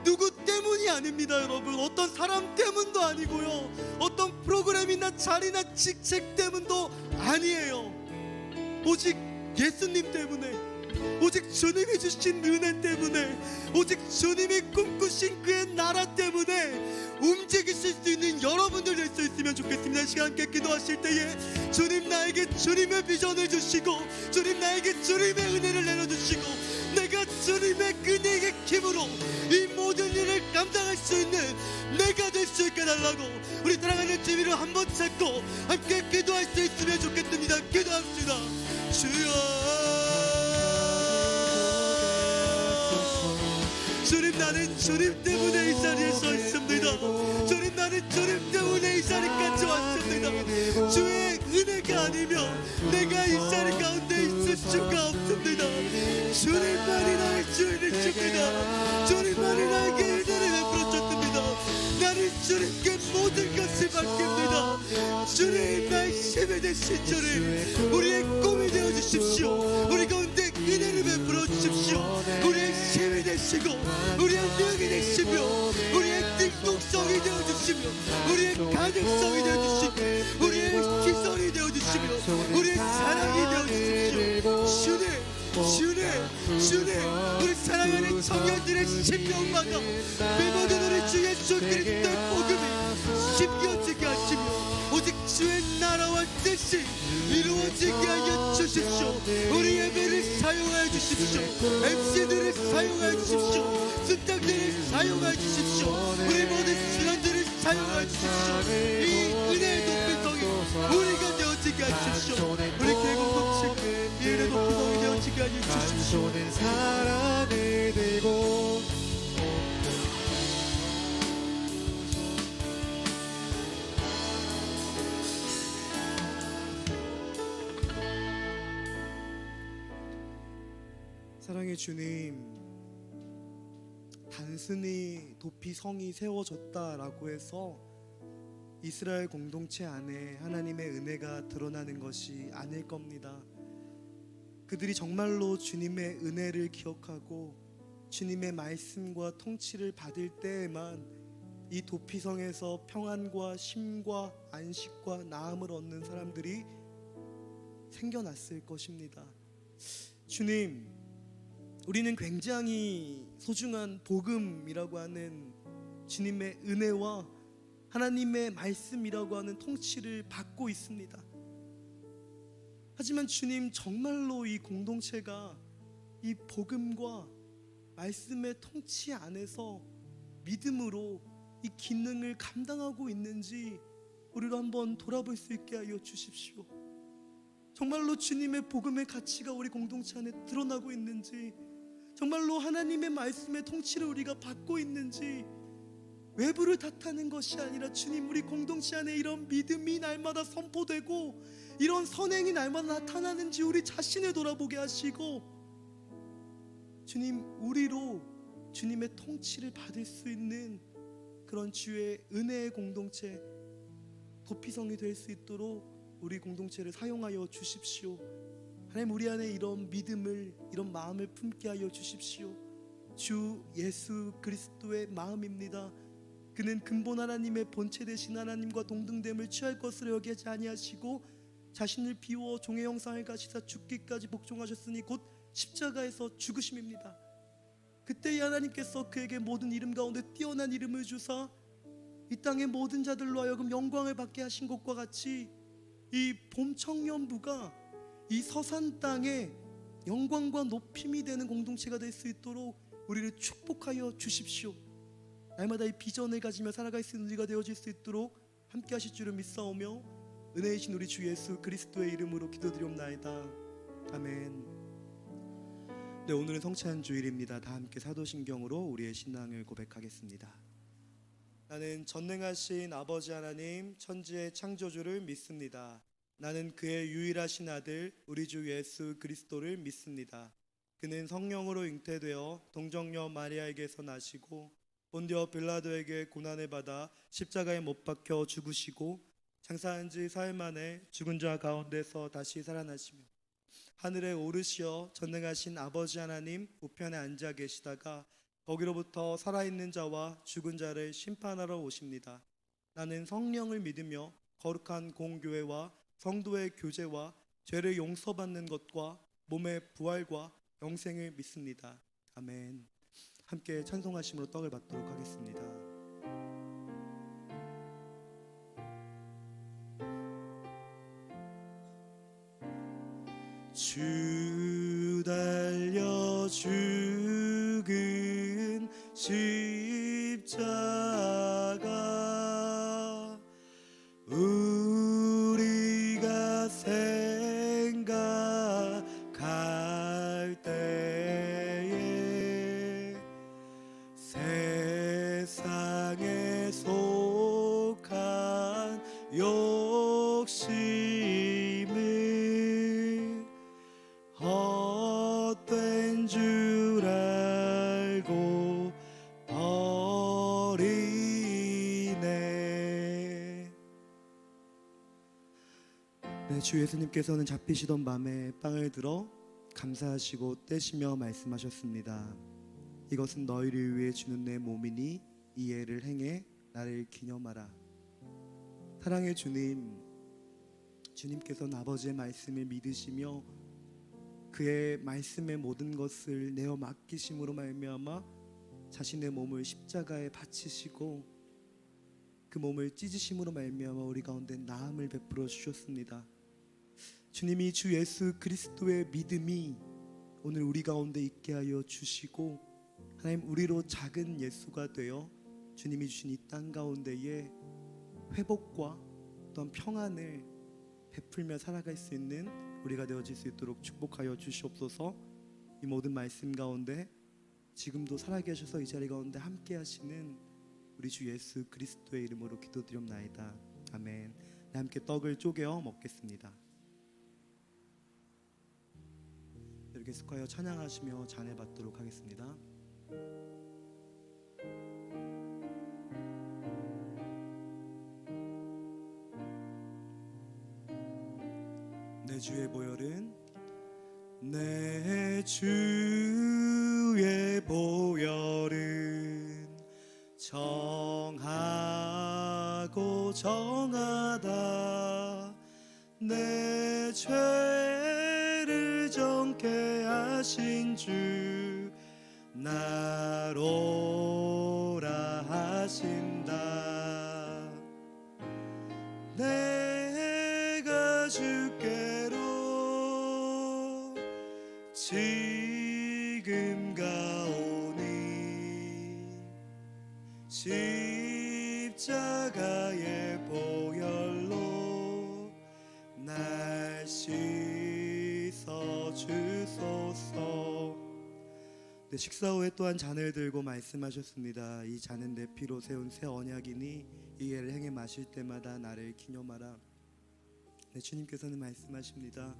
누구 때문이 아닙니다. 여러분 어떤 사람 때문도 아니고요, 어떤 프로그램이나 자리나 직책 때문도 아니에요. 오직 예수님 때문에, 오직 주님이 주신 은혜 때문에, 오직 주님이 꿈꾸신 그의 나라 때문에 움직이실 수 있는 여러분들 될 수 있으면 좋겠습니다. 이 시간 함께 기도하실 때에 주님 나에게 주님의 비전을 주시고, 주님 나에게 주님의 은혜를 내려주시고, 내가 주님의 은혜의 힘으로 이 모든 일을 감당할 수 있는 내가 될 수 있게 달라고 우리 사랑하는 주님을 한번 찾고 함께 기도할 수 있으면 좋겠습니다. 기도합시다. 주여, 주님 나는 주님 때문에 이 자리에 서 있습니다. 주님 나는 주님 때문에 이 자리까지 왔습니다. 주의 은혜가 아니면 내가 이 자리 가운데 있을 수가 없습니다. 주님만이 나의 주인이십니다. 주님만이 나에게 은혜를 베풀어 줬습니다. 나는 주님께 모든 것을 맡깁니다. 주님 말씀이 되신 주님, 우리의 꿈이 되어주십시오. 우리 가운데 은혜를 베풀어 주십시오. 우리의 힘이 되시고, 우리의 능력이 되시며, 우리의 능동성이 되어주시며, 우리의 가능성이 되어주시며, 우리의 시선이 되어주시며, 우리의 사랑이 되어주십시오. 주님, 우리 사랑하는 청년들의 심령마다 메모된 우리 주 예수 그리스도의 복음이 심겨지게 하시며, 오직 주의 나라와 뜻이 이루어지게 하여 주십시오. 우리 예배를 사용하여 주십시오. MC들을 사용하여 주십시오. 순장들을 사용하여 주십시오. 우리 모든 신원들을 사용하여 주십시오. 이 은혜의 높이성이 우리가 되어지게 하십시오. 우리 개공동체가 이 은혜의 높이성이 되어지게 하여 주십시오. 사랑을 들고 사랑의 주님, 단순히 도피 성이 세워졌다라고 해서 이스라엘 공동체 안에 하나님의 은혜가 드러나는 것이 아닐 겁니다. 그들이 정말로 주님의 은혜를 기억하고 주님의 말씀과 통치를 받을 때에만 이 도피성에서 평안과 쉼과 안식과 나음을 얻는 사람들이 생겨났을 것입니다. 주님, 우리는 굉장히 소중한 복음이라고 하는 주님의 은혜와 하나님의 말씀이라고 하는 통치를 받고 있습니다. 하지만 주님, 정말로 이 공동체가 이 복음과 말씀의 통치 안에서 믿음으로 이 기능을 감당하고 있는지 우리로 한번 돌아볼 수 있게 하여 주십시오. 정말로 주님의 복음의 가치가 우리 공동체 안에 드러나고 있는지, 정말로 하나님의 말씀의 통치를 우리가 받고 있는지, 외부를 탓하는 것이 아니라 주님, 우리 공동체 안에 이런 믿음이 날마다 선포되고 이런 선행이 날마다 나타나는지 우리 자신을 돌아보게 하시고, 주님, 우리로 주님의 통치를 받을 수 있는 그런 주의 은혜의 공동체, 도피성이 될 수 있도록 우리 공동체를 사용하여 주십시오. 하나님, 우리 안에 이런 믿음을, 이런 마음을 품게 하여 주십시오. 주 예수 그리스도의 마음입니다. 그는 근본 하나님의 본체 되신 하나님과 동등됨을 취할 것으로 여기지 아니하시고 자신을 비워 종의 형상을 가지사 죽기까지 복종하셨으니 곧 십자가에서 죽으심입니다. 그때 이 하나님께서 그에게 모든 이름 가운데 뛰어난 이름을 주사 이 땅의 모든 자들로 하여금 영광을 받게 하신 것과 같이 이 봄 청년부가 이 서산 땅에 영광과 높임이 되는 공동체가 될 수 있도록 우리를 축복하여 주십시오. 날마다 이 비전을 가지며 살아갈 수 있는 우리가 되어질 수 있도록 함께 하실 줄을 믿사오며 은혜이신 우리 주 예수 그리스도의 이름으로 기도드리옵나이다. 아멘. 네, 오늘은 성찬 주일입니다. 다 함께 사도신경으로 우리의 신앙을 고백하겠습니다. 나는 전능하신 아버지 하나님 천지의 창조주를 믿습니다. 나는 그의 유일하신 아들 우리 주 예수 그리스도를 믿습니다. 그는 성령으로 잉태되어 동정녀 마리아에게서 나시고 본디오 빌라도에게 고난을 받아 십자가에 못 박혀 죽으시고 장사한 지 사흘 만에 죽은 자 가운데서 다시 살아나시며 하늘에 오르시어 전능하신 아버지 하나님 우편에 앉아 계시다가 거기로부터 살아있는 자와 죽은 자를 심판하러 오십니다. 나는 성령을 믿으며 거룩한 공교회와 성도의 교제와 죄를 용서받는 것과 몸의 부활과 영생을 믿습니다. 아멘. 함께 찬송하심으로 떡을 받도록 하겠습니다. 주 달려 죽은 십자가 우리가 생각할 때에 세상에 속한 욕심을 헛된 줄 알고 버리네. 네, 주 예수님께서는 잡히시던 밤에 빵을 들어 감사하시고 떼시며 말씀하셨습니다. 이것은 너희를 위해 주는 내 몸이니 이해를 행해 나를 기념하라. 사랑의 주님, 주님께서는 아버지의 말씀을 믿으시며 그의 말씀의 모든 것을 내어 맡기심으로 말미암아 자신의 몸을 십자가에 바치시고 그 몸을 찢으심으로 말미암아 우리 가운데 나음을 베풀어 주셨습니다. 주님이 주 예수 그리스도의 믿음이 오늘 우리 가운데 있게 하여 주시고 하나님 우리로 작은 예수가 되어 주님이 주신 이 땅 가운데에 회복과 또한 평안을 베풀며 살아갈 수 있는 우리가 되어질 수 있도록 축복하여 주시옵소서. 이 모든 말씀 가운데 지금도 살아계셔서 이 자리 가운데 함께 하시는 우리 주 예수 그리스도의 이름으로 기도드리옵나이다. 아멘. 네, 함께 떡을 쪼개어 먹겠습니다. 이렇게 숙하여 찬양하시며 잔을 받도록 하겠습니다. 내 주의 보혈은 내 주의 보혈은 정하고 정하다. 내 죄를 정케 하신 주 나로라 하신다. 내가 주께로 지금 가오니 십자가의 보혈로 날 씻어 주소서. 네, 식사 후에 또한 잔을 들고 말씀하셨습니다. 이 잔은 내 피로 세운 새 언약이니 이해를 행해 마실 때마다 나를 기념하라. 네, 주님께서는 말씀하십니다.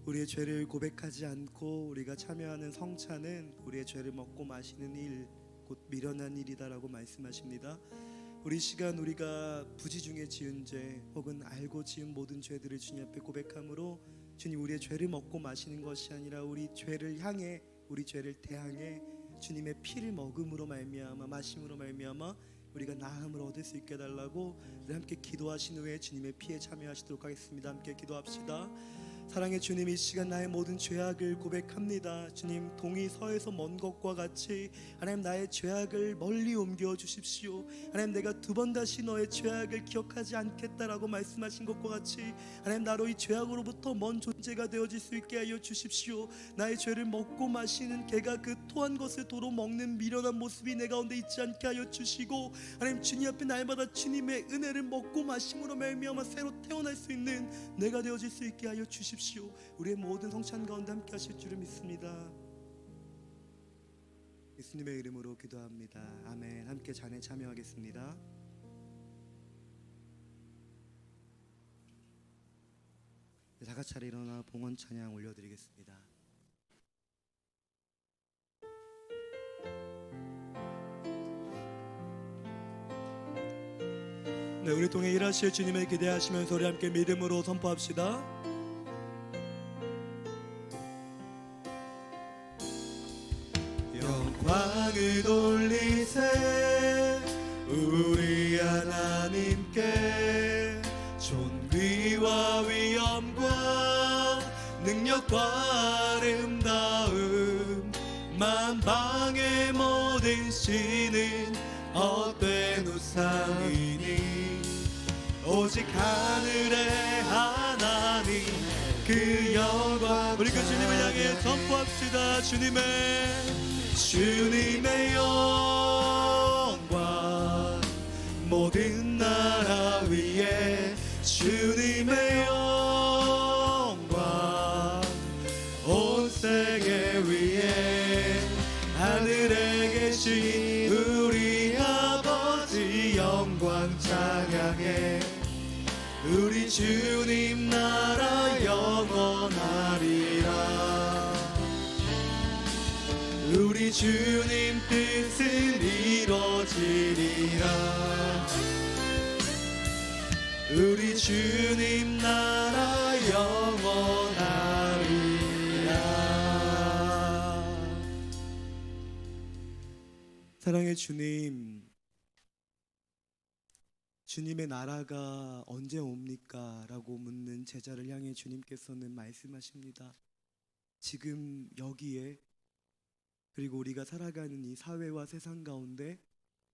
우리의 죄를 고백하지 않고 우리가 참여하는 성찬은 우리의 죄를 먹고 마시는 일, 곧 미련한 일이다라고 말씀하십니다. 우리 시간 우리가 부지 중에 지은 죄 혹은 알고 지은 모든 죄들을 주님 앞에 고백함으로 주님 우리의 죄를 먹고 마시는 것이 아니라 우리 죄를 향해 우리 죄를 대항해 주님의 피를 먹음으로 말미암아 마심으로 말미암아 우리가 나음을 얻을 수 있게 해달라고 우리 함께 기도하신 후에 주님의 피에 참여하시도록 하겠습니다. 함께 기도합시다. 사랑의 주님, 이 시간 나의 모든 죄악을 고백합니다. 주님, 동이 서에서 먼 것과 같이 하나님 나의 죄악을 멀리 옮겨 주십시오. 하나님, 내가 두 번 다시 너의 죄악을 기억하지 않겠다라고 말씀하신 것과 같이 하나님, 나로 이 죄악으로부터 먼 존재가 되어질 수 있게 하여 주십시오. 나의 죄를 먹고 마시는 개가 그 토한 것을 도로 먹는 미련한 모습이 내 가운데 있지 않게 하여 주시고, 하나님, 주님 앞에 날마다 주님의 은혜를 먹고 마심으로 말미암아 새로 태어날 수 있는 내가 되어질 수 있게 하여 주십시오. 우리의 모든 성찬 가운데 함께 하실 줄을 믿습니다. 예수님의 이름으로 기도합니다. 아멘. 함께 잔에 참여하겠습니다. 다 같이 차례 일어나 봉헌 찬양 올려드리겠습니다. 네, 우리 통해 일하실 주님을 기대하시면서 우리 함께 믿음으로 선포합시다. 영광을 돌리세 우리 하나님께, 존귀와 위엄과 능력과 아름다움, 만방의 모든 신은 헛된 우상이니 오직 하늘의 하나님 그 영광. 우리 그 주님을 향해 선포합시다. 주님의 영광 모든 나라 위에, 주님의 영광 온 세계 위에, 하늘에 계신 우리 아버지 영광 찬양해. 우리 주님 나라 영원하리라. 우리 주님 뜻은 이루어지리라. 우리 주님 나라 영원하리라. 사랑의 주님, 주님의 나라가 언제 옵니까? 라고 묻는 제자를 향해 주님께서는 말씀하십니다. 지금 여기에, 그리고 우리가 살아가는 이 사회와 세상 가운데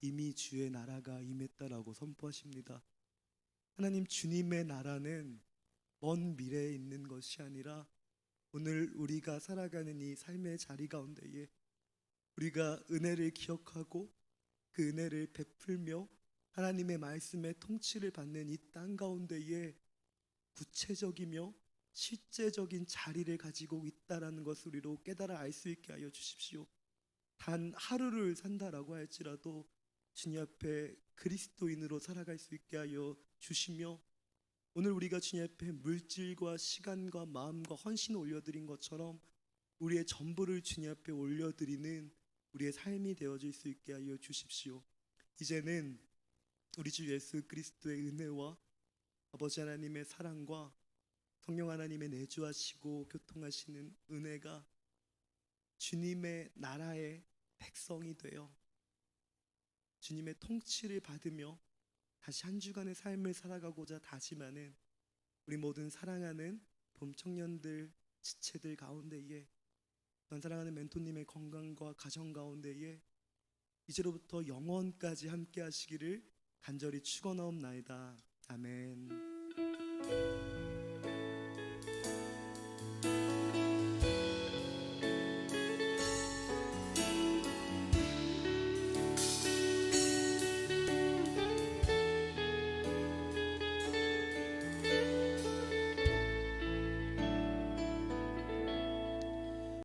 이미 주의 나라가 임했다라고 선포하십니다. 하나님, 주님의 나라는 먼 미래에 있는 것이 아니라 오늘 우리가 살아가는 이 삶의 자리 가운데에 우리가 은혜를 기억하고 그 은혜를 베풀며 하나님의 말씀의 통치를 받는 이 땅 가운데에 구체적이며 실제적인 자리를 가지고 있다라는 것을 우리로 깨달아 알 수 있게 하여 주십시오. 단 하루를 산다라고 할지라도 주님 앞에 그리스도인으로 살아갈 수 있게 하여 주시며, 오늘 우리가 주님 앞에 물질과 시간과 마음과 헌신을 올려드린 것처럼 우리의 전부를 주님 앞에 올려드리는 우리의 삶이 되어질 수 있게 하여 주십시오. 이제는 우리 주 예수 그리스도의 은혜와 아버지 하나님의 사랑과 성령 하나님의 내주하시고 교통하시는 은혜가 주님의 나라의 백성이 되어 주님의 통치를 받으며 다시 한 주간의 삶을 살아가고자 다짐하는 우리 모든 사랑하는 봄 청년들, 지체들 가운데에, 또한 사랑하는 멘토님의 건강과 가정 가운데에 이제로부터 영원까지 함께 하시기를 간절히 축원하옵나이다. 아멘.